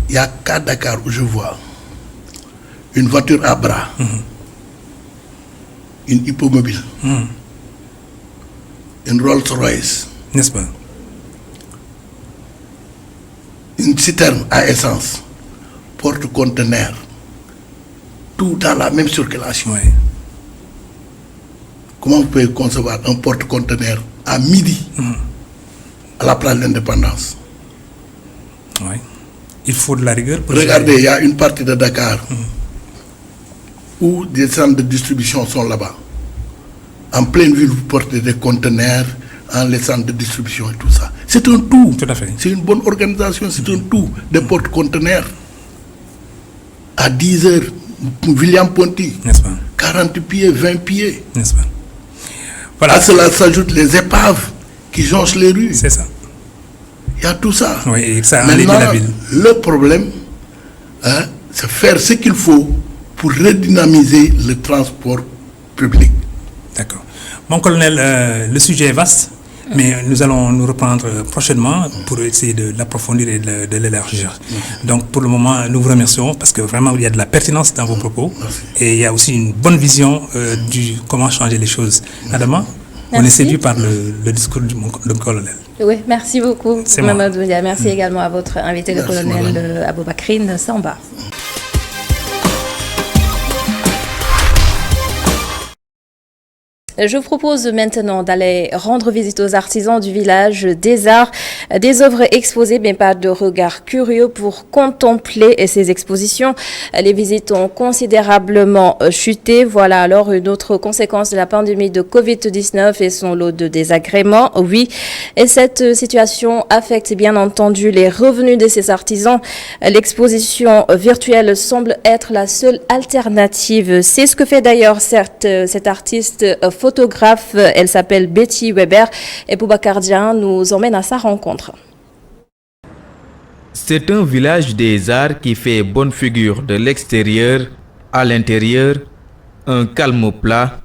Il y a qu'à Dakar où je vois une voiture à bras, une hippomobile, une Rolls-Royce. N'est-ce pas? Une citerne à essence, porte-conteneur, tout dans la même circulation. Oui. Comment vous pouvez concevoir un porte-conteneur à midi à la place de l'Indépendance. Oui. Il faut de la rigueur. Regardez, il y a une partie de Dakar où des centres de distribution sont là-bas. En pleine ville, vous portez des conteneurs, les centres de distribution et tout ça. C'est un tout. Tout à fait. C'est une bonne organisation, c'est un tout. Des porte-conteneurs. À 10 heures, William Ponty. N'est-ce pas? 40 pieds, 20 pieds. N'est-ce pas? Voilà. À cela s'ajoutent les épaves qui jonchent les rues. C'est ça. Il y a tout ça. Oui, et ça maintenant, la ville. Le problème, c'est faire ce qu'il faut pour redynamiser le transport public. D'accord. Mon colonel, le sujet est vaste, mais nous allons nous reprendre prochainement pour essayer de l'approfondir et de l'élargir. Donc pour le moment, nous vous remercions parce que vraiment il y a de la pertinence dans vos propos. Et il y a aussi une bonne vision du comment changer les choses. Adama, on est séduit par le discours du colonel. Oui, merci beaucoup, Mamadou Dia. Merci également à votre invité, le colonel Aboubakrine Samba. Je vous propose maintenant d'aller rendre visite aux artisans du village des Arts, des œuvres exposées, mais pas de regard curieux pour contempler ces expositions. Les visites ont considérablement chuté. Voilà alors une autre conséquence de la pandémie de Covid-19 et son lot de désagréments. Oui, et cette situation affecte bien entendu les revenus de ces artisans. L'exposition virtuelle semble être la seule alternative. C'est ce que fait d'ailleurs cette artiste photographe, elle s'appelle Betty Weber et Boubacar Dian nous emmène à sa rencontre. C'est un village des arts qui fait bonne figure de l'extérieur à l'intérieur, un calme plat.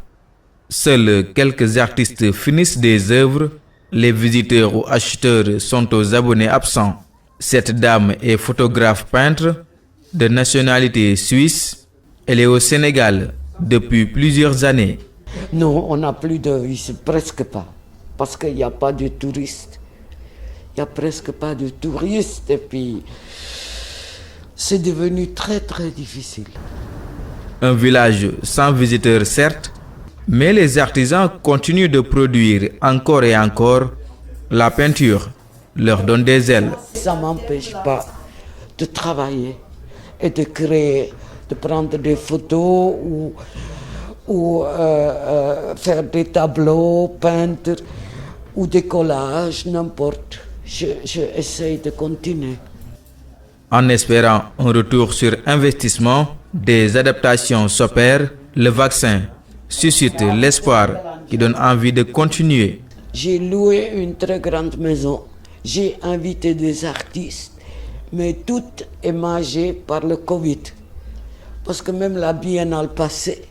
Seuls quelques artistes finissent des œuvres, les visiteurs ou acheteurs sont aux abonnés absents. Cette dame est photographe peintre de nationalité suisse, elle est au Sénégal depuis plusieurs années. Non, on n'a plus de visite, presque pas, parce qu'il n'y a pas de touristes. Il n'y a presque pas de touristes et puis c'est devenu très très difficile. Un village sans visiteurs certes, mais les artisans continuent de produire encore et encore. La peinture leur donne des ailes. Ça ne m'empêche pas de travailler et de créer, de prendre des photos ou faire des tableaux, peindre ou des collages, n'importe. Je essaye de continuer. En espérant un retour sur investissement, des adaptations s'opèrent. Le vaccin suscite l'espoir qui donne envie de continuer. J'ai loué une très grande maison. J'ai invité des artistes, mais tout est mangé par le Covid. Parce que même la biennale passée,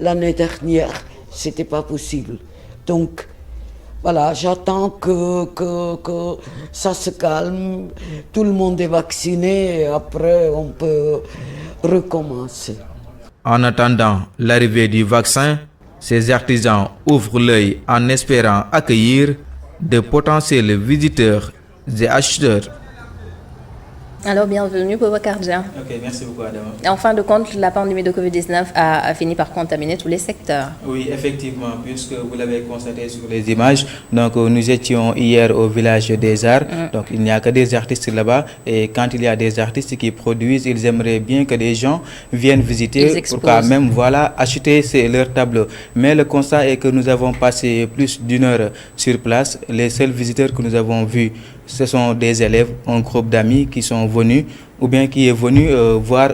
l'année dernière, c'était pas possible. Donc, voilà, j'attends que ça se calme, tout le monde est vacciné et après on peut recommencer. En attendant l'arrivée du vaccin, ces artisans ouvrent l'œil en espérant accueillir de potentiels visiteurs et acheteurs. Alors, bienvenue, Boubacar Dian. Ok, merci beaucoup, Adama. En fin de compte, la pandémie de Covid-19 a fini par contaminer tous les secteurs. Oui, effectivement, puisque vous l'avez constaté sur les images. Donc, nous étions hier au village des Arts. Donc, il n'y a que des artistes là-bas. Et quand il y a des artistes qui produisent, ils aimeraient bien que des gens viennent visiter pour quand même, voilà, acheter leurs tableaux. Mais le constat est que nous avons passé plus d'une heure sur place. Les seuls visiteurs que nous avons vus, ce sont des élèves, un groupe d'amis qui sont venus ou bien qui est venu voir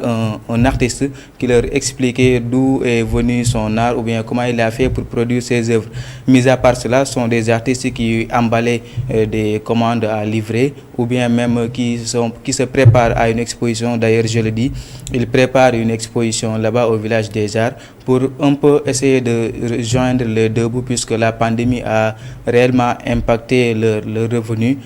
un artiste qui leur expliquait d'où est venu son art ou bien comment il a fait pour produire ses œuvres. Mis à part cela, ce sont des artistes qui emballaient des commandes à livrer ou bien même qui se préparent à une exposition. D'ailleurs, je le dis, ils préparent une exposition là-bas au village des Arts pour un peu essayer de rejoindre les deux bouts puisque la pandémie a réellement impacté leurs revenus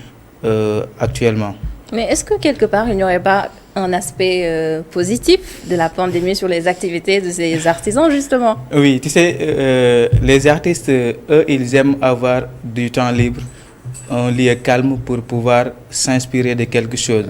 actuellement. Mais est-ce que quelque part, il n'y aurait pas un aspect positif de la pandémie sur les activités de ces artisans, justement? Oui, tu sais, les artistes, eux, ils aiment avoir du temps libre un lieu calme pour pouvoir s'inspirer de quelque chose.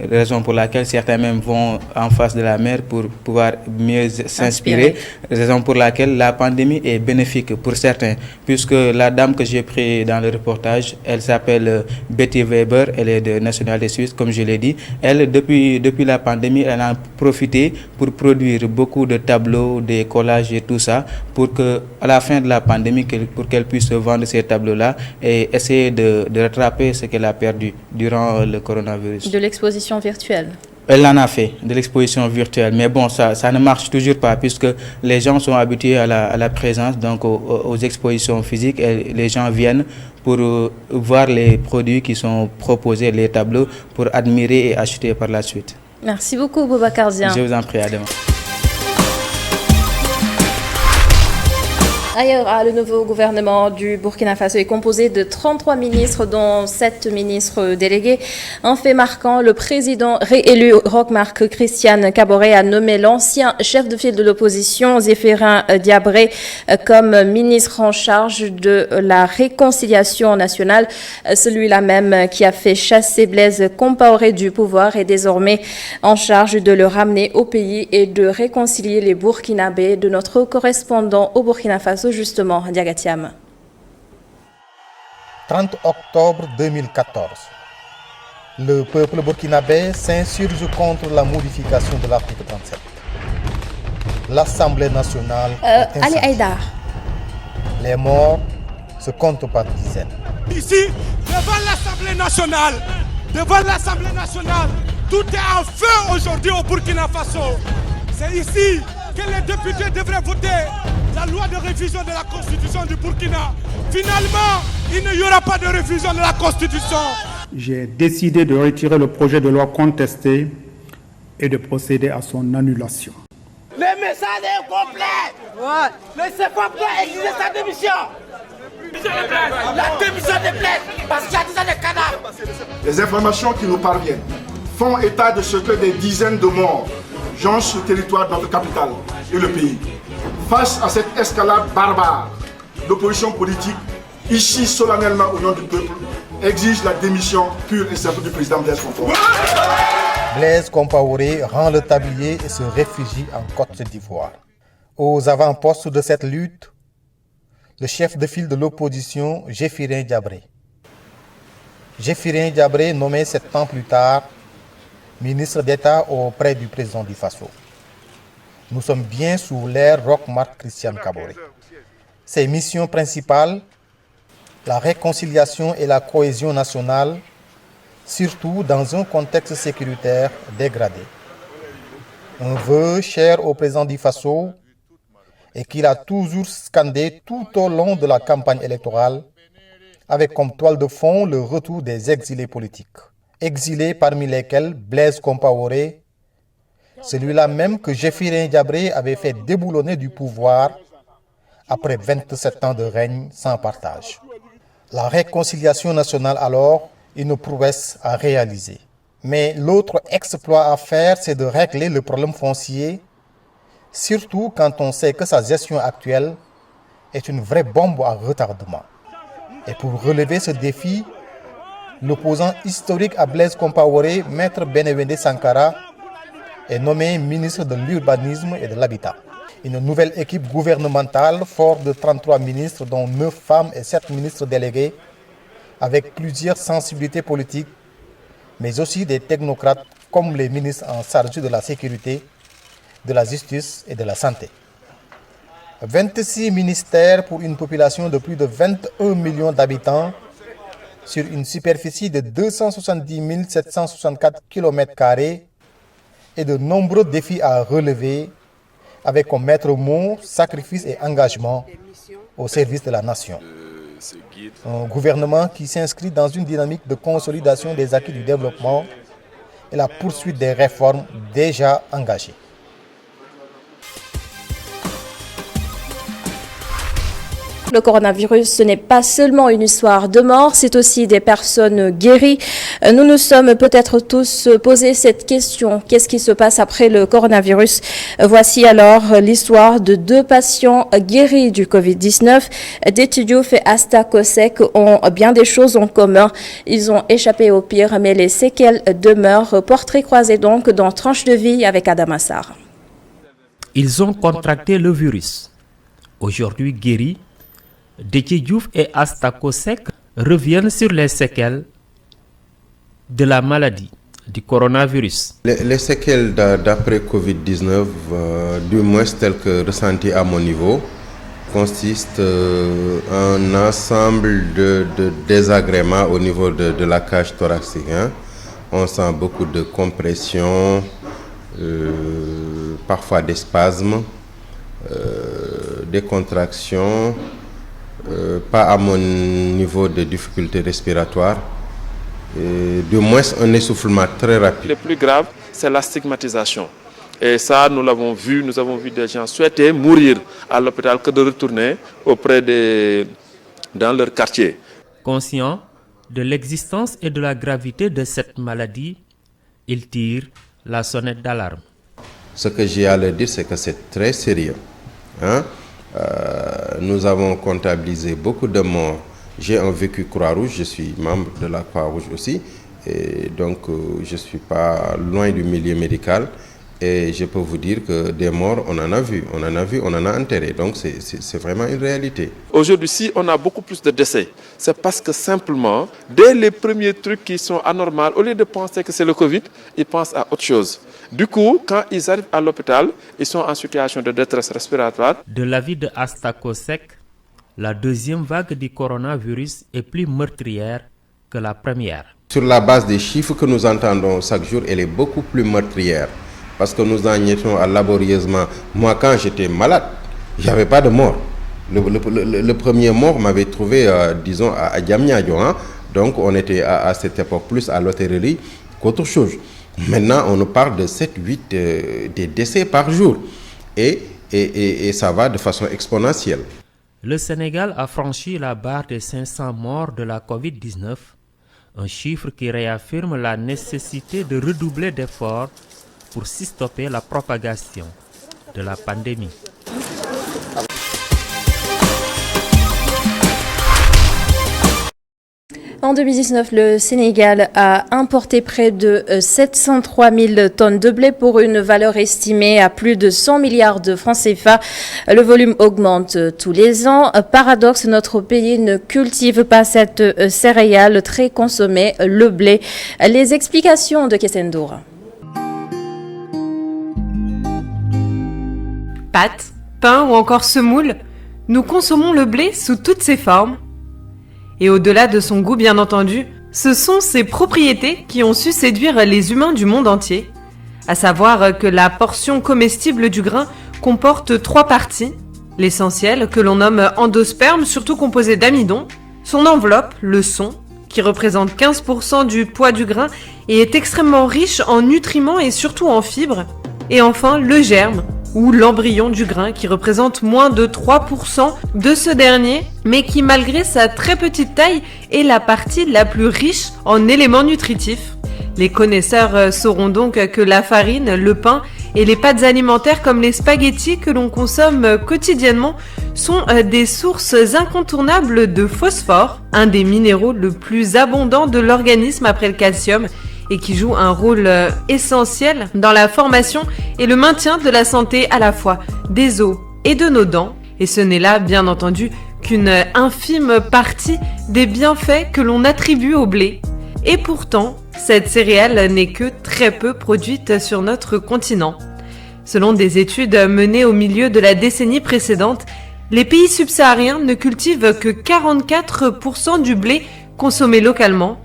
Raison pour laquelle certains même vont en face de la mer pour pouvoir mieux s'inspirer. Raison pour laquelle la pandémie est bénéfique pour certains, puisque la dame que j'ai prise dans le reportage, elle s'appelle Betty Weber, elle est de nationalité suisse, comme je l'ai dit. Elle, depuis la pandémie, elle en a profité pour produire beaucoup de tableaux, des collages et tout ça, pour que à la fin de la pandémie, pour qu'elle puisse vendre ces tableaux-là et essayer de rattraper ce qu'elle a perdu durant le coronavirus. De l'exposition virtuelle. Elle en a fait, de l'exposition virtuelle. Mais bon, ça ne marche toujours pas puisque les gens sont habitués à la présence, donc aux expositions physiques. Et les gens viennent pour voir les produits qui sont proposés, les tableaux, pour admirer et acheter par la suite. Merci beaucoup, Boubacar Zian. Je vous en prie, à demain. Ailleurs, le nouveau gouvernement du Burkina Faso est composé de 33 ministres, dont 7 ministres délégués. Un fait marquant, le président réélu Roch-Marc Christian Kaboré a nommé l'ancien chef de file de l'opposition, Zéphirin Diabré, comme ministre en charge de la réconciliation nationale. Celui-là même qui a fait chasser Blaise Compaoré du pouvoir est désormais en charge de le ramener au pays et de réconcilier les Burkinabés. De notre correspondant au Burkina Faso, justement, Diagatiam. 30 octobre 2014. Le peuple burkinabé s'insurge contre la modification de l'article 37. L'Assemblée nationale est Ali Haïdar. Les morts se comptent par dizaines. Ici, devant l'Assemblée nationale, tout est en feu aujourd'hui au Burkina Faso. C'est ici que les députés devraient voter la loi de révision de la Constitution du Burkina. Finalement, il n'y aura pas de révision de la Constitution. J'ai décidé de retirer le projet de loi contesté et de procéder à son annulation. Le message est complet. Le CFAP doit exiger sa démission. La démission de Blaise, parce qu'il y a déjà des cadavres. Les informations qui nous parviennent font état de ce que des dizaines de morts jonchent le territoire de notre capitale et le pays. Face à cette escalade barbare, l'opposition politique, ici solennellement au nom du peuple, exige la démission pure et simple du président Blaise Compaoré. Blaise Compaoré rend le tablier et se réfugie en Côte d'Ivoire. Aux avant-postes de cette lutte, le chef de file de l'opposition, Zéphirin Diabré. Zéphirin Diabré, nommé 7 ans plus tard ministre d'État auprès du président du Faso. Nous sommes bien sous l'ère Roch-Marc Christian Kaboré. Ses missions principales, la réconciliation et la cohésion nationale, surtout dans un contexte sécuritaire dégradé. Un vœu cher au président du Faso et qu'il a toujours scandé tout au long de la campagne électorale, avec comme toile de fond le retour des exilés politiques. Exilés parmi lesquels Blaise Compaoré, celui-là même que Zéphirin Diabré avait fait déboulonner du pouvoir après 27 ans de règne sans partage. La réconciliation nationale alors, une prouesse à réaliser. Mais l'autre exploit à faire, c'est de régler le problème foncier, surtout quand on sait que sa gestion actuelle est une vraie bombe à retardement. Et pour relever ce défi, l'opposant historique à Blaise Compaoré, Maître Benevende Sankara, est nommé ministre de l'Urbanisme et de l'Habitat. Une nouvelle équipe gouvernementale forte de 33 ministres, dont 9 femmes et 7 ministres délégués, avec plusieurs sensibilités politiques, mais aussi des technocrates comme les ministres en charge de la sécurité, de la justice et de la santé. 26 ministères pour une population de plus de 21 millions d'habitants, sur une superficie de 270 764 km² et de nombreux défis à relever avec comme maître mot sacrifice et engagement au service de la nation. Un gouvernement qui s'inscrit dans une dynamique de consolidation des acquis du développement et la poursuite des réformes déjà engagées. Le coronavirus, ce n'est pas seulement une histoire de mort, c'est aussi des personnes guéries. Nous nous sommes peut-être tous posé cette question. Qu'est-ce qui se passe après le coronavirus? Voici alors l'histoire de 2 patients guéris du Covid-19. Detidiouf et Asta Kosek ont bien des choses en commun. Ils ont échappé au pire, mais les séquelles demeurent. Portrait croisé donc dans Tranche de vie avec Adam Assar. Ils ont contracté le virus. Aujourd'hui guéris, Detidiouf et Asta Kosek reviennent sur les séquelles de la maladie du coronavirus. Les séquelles d'après Covid-19, du moins telles que ressenties à mon niveau, consistent en un ensemble de désagréments au niveau de la cage thoracique. On sent beaucoup de compression, parfois des spasmes, des contractions, pas à mon niveau de difficulté respiratoire, du moins un essoufflement très rapide. Le plus grave, c'est la stigmatisation. Et ça, nous l'avons vu, nous avons vu des gens souhaiter mourir à l'hôpital que de retourner dans leur quartier. Conscient de l'existence et de la gravité de cette maladie, ils tirent la sonnette d'alarme. Ce que j'ai à leur dire, c'est que c'est très sérieux. Nous avons comptabilisé beaucoup de morts. J'ai un vécu Croix-Rouge, je suis membre de la Croix-Rouge aussi, et donc je ne suis pas loin du milieu médical. Et je peux vous dire que des morts, on en a vu, on en a enterré. Donc c'est vraiment une réalité. Aujourd'hui, si on a beaucoup plus de décès, c'est parce que simplement, dès les premiers trucs qui sont anormaux, au lieu de penser que c'est le Covid, ils pensent à autre chose. Du coup, quand ils arrivent à l'hôpital, ils sont en situation de détresse respiratoire. De l'avis de Asta Kosek, la deuxième vague du coronavirus est plus meurtrière que la première. Sur la base des chiffres que nous entendons chaque jour, elle est beaucoup plus meurtrière. Parce que nous en étions laborieusement. Moi, quand j'étais malade, il n'y avait pas de mort. Le premier mort m'avait trouvé, disons, à Diamniadio. Donc, on était à cette époque plus à l'hôtellerie qu'autre chose. Maintenant, on nous parle de 7-8 des décès par jour. Et ça va de façon exponentielle. Le Sénégal a franchi la barre des 500 morts de la Covid-19, un chiffre qui réaffirme la nécessité de redoubler d'efforts pour stopper la propagation de la pandémie. En 2019, le Sénégal a importé près de 703 000 tonnes de blé pour une valeur estimée à plus de 100 milliards de francs CFA. Le volume augmente tous les ans. Paradoxe, notre pays ne cultive pas cette céréale très consommée, le blé. Les explications de Kessendour. Pâtes, pain ou encore semoule, nous consommons le blé sous toutes ses formes. Et au-delà de son goût bien entendu, ce sont ses propriétés qui ont su séduire les humains du monde entier. À savoir que la portion comestible du grain comporte 3 parties. L'essentiel, que l'on nomme endosperme, surtout composé d'amidon. Son enveloppe, le son, qui représente 15% du poids du grain et est extrêmement riche en nutriments et surtout en fibres. Et enfin, le germe, ou l'embryon du grain qui représente moins de 3% de ce dernier, mais qui malgré sa très petite taille est la partie la plus riche en éléments nutritifs. Les connaisseurs sauront donc que la farine, le pain et les pâtes alimentaires comme les spaghettis que l'on consomme quotidiennement sont des sources incontournables de phosphore, un des minéraux le plus abondant de l'organisme après le calcium, et qui joue un rôle essentiel dans la formation et le maintien de la santé à la fois des os et de nos dents. Et ce n'est là, bien entendu, qu'une infime partie des bienfaits que l'on attribue au blé. Et pourtant, cette céréale n'est que très peu produite sur notre continent. Selon des études menées au milieu de la décennie précédente, les pays subsahariens ne cultivent que 44% du blé consommé localement.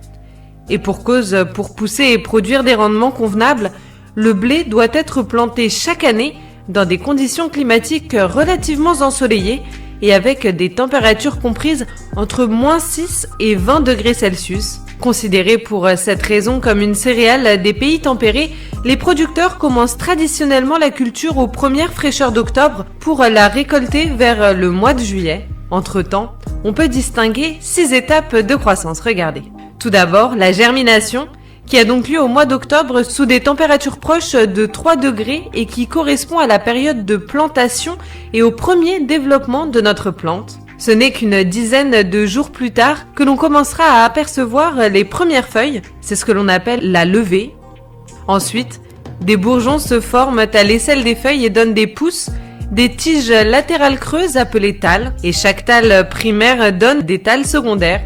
Et pour cause, pour pousser et produire des rendements convenables, le blé doit être planté chaque année dans des conditions climatiques relativement ensoleillées et avec des températures comprises entre -6 et 20 degrés Celsius. Considérée pour cette raison comme une céréale des pays tempérés, les producteurs commencent traditionnellement la culture aux premières fraîcheurs d'octobre pour la récolter vers le mois de juillet. Entre-temps, on peut distinguer 6 étapes de croissance. Regardez. Tout d'abord, la germination, qui a donc lieu au mois d'octobre sous des températures proches de 3 degrés et qui correspond à la période de plantation et au premier développement de notre plante. Ce n'est qu'une dizaine de jours plus tard que l'on commencera à apercevoir les premières feuilles, c'est ce que l'on appelle la levée. Ensuite, des bourgeons se forment à l'aisselle des feuilles et donnent des pousses, des tiges latérales creuses appelées thalles, et chaque thalle primaire donne des thalles secondaires.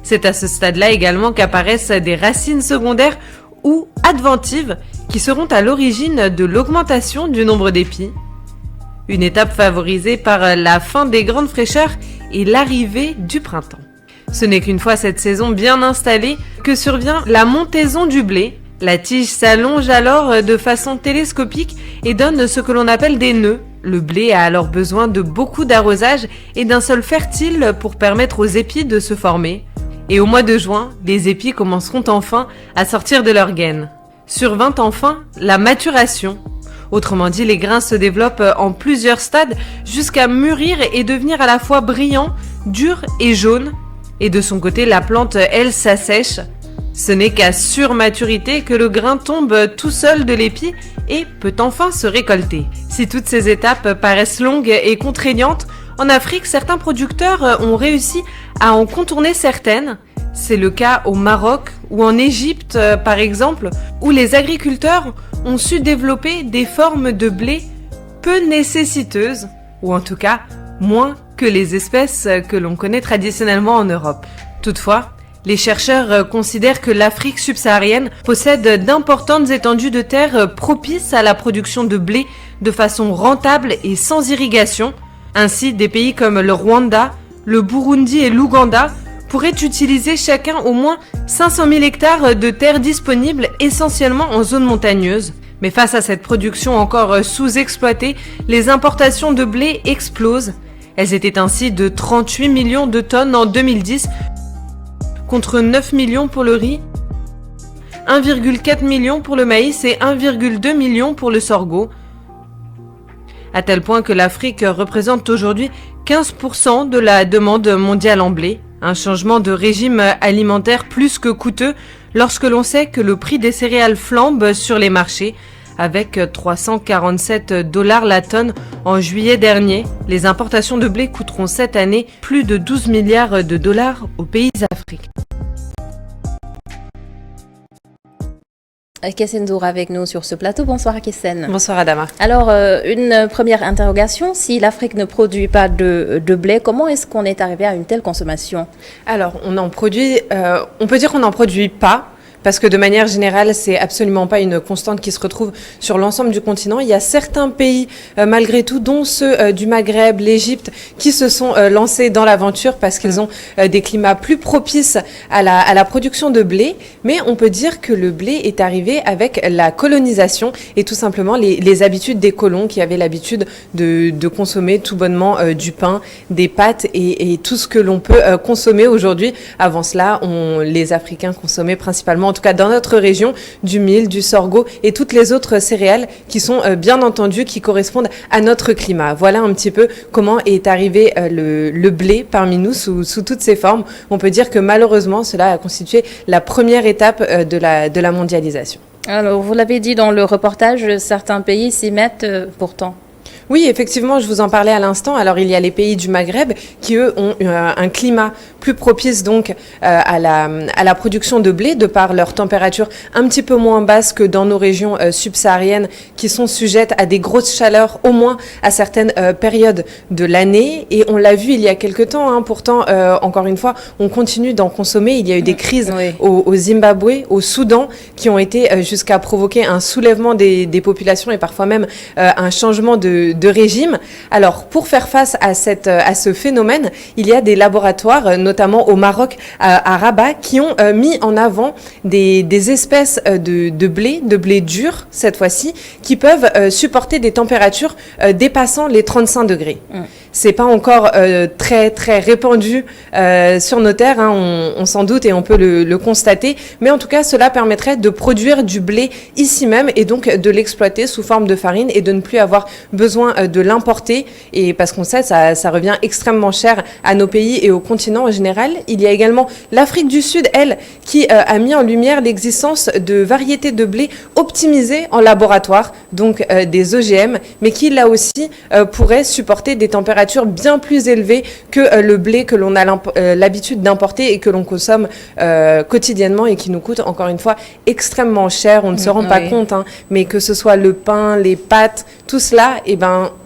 C'est à ce stade-là également qu'apparaissent des racines secondaires ou adventives qui seront à l'origine de l'augmentation du nombre d'épis. Une étape favorisée par la fin des grandes fraîcheurs et l'arrivée du printemps. Ce n'est qu'une fois cette saison bien installée que survient la montaison du blé. La tige s'allonge alors de façon télescopique et donne ce que l'on appelle des nœuds. Le blé a alors besoin de beaucoup d'arrosage et d'un sol fertile pour permettre aux épis de se former. Et au mois de juin, les épis commenceront enfin à sortir de leurs gaines. Survint enfin la maturation. Autrement dit, les grains se développent en plusieurs stades jusqu'à mûrir et devenir à la fois brillant, dur et jaune. Et de son côté, la plante, elle, s'assèche. Ce n'est qu'à surmaturité que le grain tombe tout seul de l'épi et peut enfin se récolter. Si toutes ces étapes paraissent longues et contraignantes, en Afrique, certains producteurs ont réussi à en contourner certaines. C'est le cas au Maroc ou en Égypte, par exemple, où les agriculteurs ont su développer des formes de blé peu nécessiteuses, ou en tout cas moins que les espèces que l'on connaît traditionnellement en Europe. Toutefois, les chercheurs considèrent que l'Afrique subsaharienne possède d'importantes étendues de terre propices à la production de blé de façon rentable et sans irrigation. Ainsi, des pays comme le Rwanda, le Burundi et l'Ouganda pourraient utiliser chacun au moins 500 000 hectares de terres disponibles essentiellement en zone montagneuse. Mais face à cette production encore sous-exploitée, les importations de blé explosent. Elles étaient ainsi de 38 millions de tonnes en 2010, contre 9 millions pour le riz, 1,4 million pour le maïs et 1,2 million pour le sorgho. À tel point que l'Afrique représente aujourd'hui 15% de la demande mondiale en blé. Un changement de régime alimentaire plus que coûteux lorsque l'on sait que le prix des céréales flambe sur les marchés. Avec 347 $ la tonne en juillet dernier, les importations de blé coûteront cette année plus de 12 milliards de dollars aux pays africains. Kesen Dour avec nous sur ce plateau. Bonsoir Kesen. Bonsoir Adama. Alors, une première interrogation. Si l'Afrique ne produit pas de blé, comment est-ce qu'on est arrivé à une telle consommation? Alors, on peut dire qu'on n'en produit pas. Parce que de manière générale, c'est absolument pas une constante qui se retrouve sur l'ensemble du continent. Il y a certains pays, malgré tout, dont ceux du Maghreb, l'Égypte, qui se sont lancés dans l'aventure parce qu'ils ont des climats plus propices à la production de blé. Mais on peut dire que le blé est arrivé avec la colonisation et tout simplement les habitudes des colons qui avaient l'habitude de consommer tout bonnement du pain, des pâtes et tout ce que l'on peut consommer aujourd'hui. Avant cela, les Africains consommaient principalement, en tout cas dans notre région, du mil, du sorgho et toutes les autres céréales qui sont bien entendu qui correspondent à notre climat. Voilà un petit peu comment est arrivé le blé parmi nous sous toutes ses formes. On peut dire que malheureusement cela a constitué la première étape de la mondialisation. Alors vous l'avez dit dans le reportage, certains pays s'y mettent pourtant. Oui, effectivement, je vous en parlais à l'instant. Alors, il y a les pays du Maghreb qui, eux, ont un climat plus propice donc à la production de blé de par leur température un petit peu moins basse que dans nos régions subsahariennes qui sont sujettes à des grosses chaleurs, au moins à certaines périodes de l'année. Et on l'a vu il y a quelque temps. Pourtant, encore une fois, on continue d'en consommer. Il y a eu des crises au Zimbabwe, au Soudan, qui ont été jusqu'à provoquer un soulèvement des populations et parfois même un changement de régime. Alors, pour faire face à ce phénomène, il y a des laboratoires, notamment au Maroc, à Rabat, qui ont mis en avant des espèces de blé dur, cette fois-ci, qui peuvent supporter des températures dépassant les 35 degrés. c'est pas encore très très répandu sur nos terres, hein, on s'en doute et on peut le constater, mais en tout cas cela permettrait de produire du blé ici même et donc de l'exploiter sous forme de farine et de ne plus avoir besoin de l'importer, et parce qu'on sait ça revient extrêmement cher à nos pays et au continent en général. Il y a également l'Afrique du Sud, elle, qui a mis en lumière l'existence de variétés de blé optimisées en laboratoire, donc des OGM, mais qui là aussi pourraient supporter des températures bien plus élevées que le blé que l'on a l'habitude d'importer et que l'on consomme quotidiennement et qui nous coûte encore une fois extrêmement cher. On ne se rend pas compte, hein, mais que ce soit le pain, les pâtes, tout cela,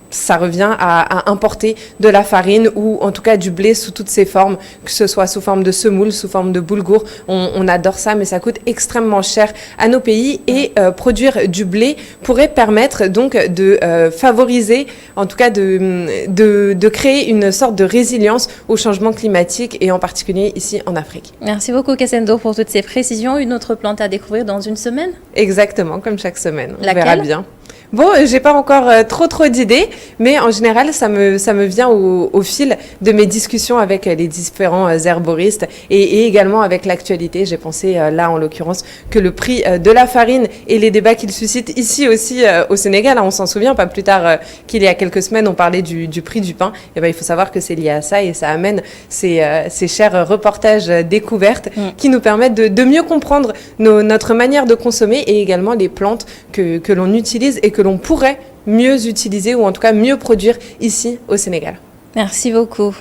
ça revient à importer de la farine ou en tout cas du blé sous toutes ses formes, que ce soit sous forme de semoule, sous forme de boulgour. On adore ça, mais ça coûte extrêmement cher à nos pays, et produire du blé pourrait permettre donc de favoriser, en tout cas de créer une sorte de résilience au changement climatique et en particulier ici en Afrique. Merci beaucoup Kessendo pour toutes ces précisions. Une autre plante à découvrir dans une semaine? Exactement, comme chaque semaine. Laquelle? On verra bien. Bon, j'ai pas encore trop d'idées, mais en général, ça me vient au fil de mes discussions avec les différents herboristes et également avec l'actualité. J'ai pensé là, en l'occurrence, que le prix de la farine et les débats qu'il suscite ici aussi au Sénégal, hein, on s'en souvient, pas plus tard qu'il y a quelques semaines, on parlait du prix du pain. Et il faut savoir que c'est lié à ça et ça amène ces chers reportages découvertes qui nous permettent de mieux comprendre notre manière de consommer et également les plantes que l'on utilise et que l'on pourrait mieux utiliser ou en tout cas mieux produire ici au Sénégal. Merci beaucoup.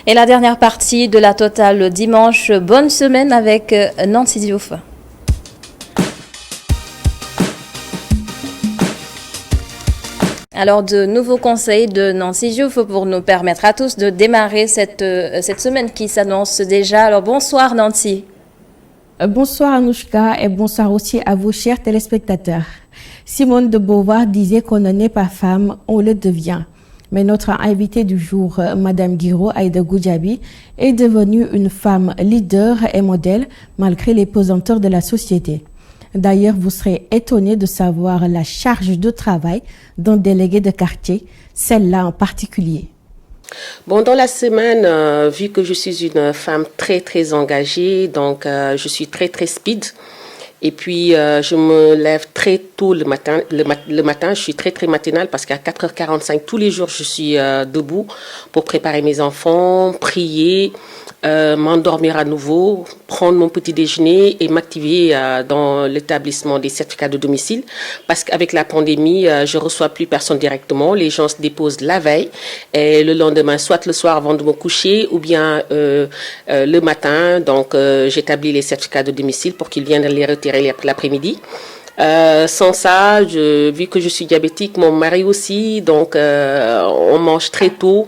Et la dernière partie de la totale dimanche, bonne semaine avec Nancy Diouf. Alors, de nouveaux conseils de Nancy Diouf pour nous permettre à tous de démarrer cette semaine qui s'annonce déjà. Alors, bonsoir Nancy. Bonsoir Anouchka et bonsoir aussi à vous chers téléspectateurs. Simone de Beauvoir disait qu'on ne naît pas femme, on le devient. Mais notre invitée du jour, Madame Guiro Aïda Goudiaby, est devenue une femme leader et modèle malgré les pesanteurs de la société. D'ailleurs, vous serez étonnés de savoir la charge de travail d'un délégué de quartier, celle-là en particulier. Bon, dans la semaine, vu que je suis une femme très très engagée, donc je suis très très speed. Et puis, je me lève très tôt le matin. Le matin, je suis très, très matinale parce qu'à 4h45, tous les jours, je suis debout pour préparer mes enfants, prier, m'endormir à nouveau, prendre mon petit déjeuner et m'activer dans l'établissement des certificats de domicile. Parce qu'avec la pandémie, je reçois plus personne directement. Les gens se déposent la veille et le lendemain, soit le soir avant de me coucher ou bien le matin. Donc, j'établis les certificats de domicile pour qu'ils viennent les retirer l'après-midi. Sans ça, vu que je suis diabétique, mon mari aussi, donc on mange très tôt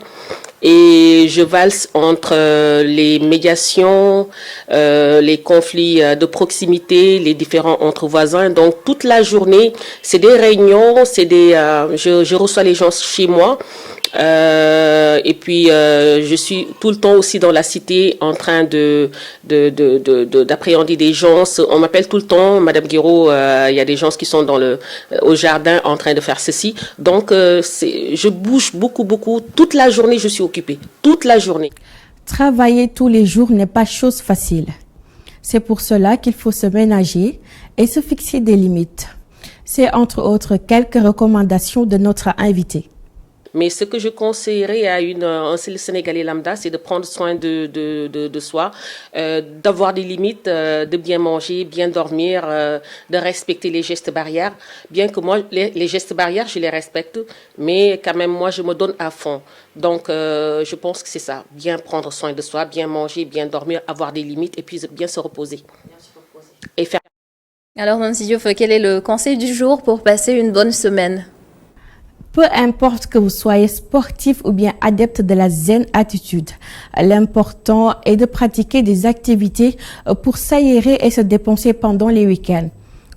et je valse entre les médiations, les conflits de proximité, les différents entre voisins. Donc toute la journée, c'est des réunions, je reçois les gens chez moi. Et puis je suis tout le temps aussi dans la cité en train d'appréhender des gens. On m'appelle tout le temps, Madame Guiro, il y a des gens qui sont au jardin en train de faire ceci. Donc je bouge beaucoup. Toute la journée, je suis occupée. Toute la journée. Travailler tous les jours n'est pas chose facile. C'est pour cela qu'il faut se ménager et se fixer des limites. C'est entre autres quelques recommandations de notre invité. Mais ce que je conseillerais à un Sénégalais lambda, c'est de prendre soin de soi, d'avoir des limites, de bien manger, bien dormir, de respecter les gestes barrières. Bien que moi, les gestes barrières, je les respecte, mais quand même, moi, je me donne à fond. Donc, je pense que c'est ça, bien prendre soin de soi, bien manger, bien dormir, avoir des limites et puis bien se reposer. Et faire... Alors, Nancy Diouf, quel est le conseil du jour pour passer une bonne semaine ? Peu importe que vous soyez sportif ou bien adepte de la zen attitude, l'important est de pratiquer des activités pour s'aérer et se dépenser pendant les week-ends.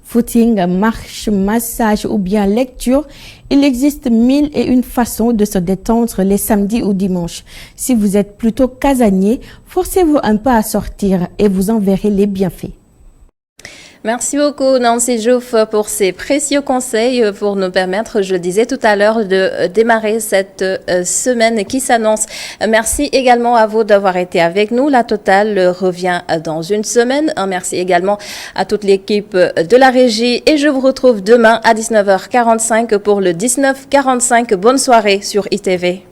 Footing, marche, massage ou bien lecture, il existe 1001 façons de se détendre les samedis ou dimanches. Si vous êtes plutôt casanier, forcez-vous un peu à sortir et vous en verrez les bienfaits. Merci beaucoup Nancy Jouf pour ces précieux conseils pour nous permettre, je le disais tout à l'heure, de démarrer cette semaine qui s'annonce. Merci également à vous d'avoir été avec nous. La totale revient dans une semaine. Un merci également à toute l'équipe de la régie et je vous retrouve demain à 19h45 pour le 19h45. Bonne soirée sur ITV.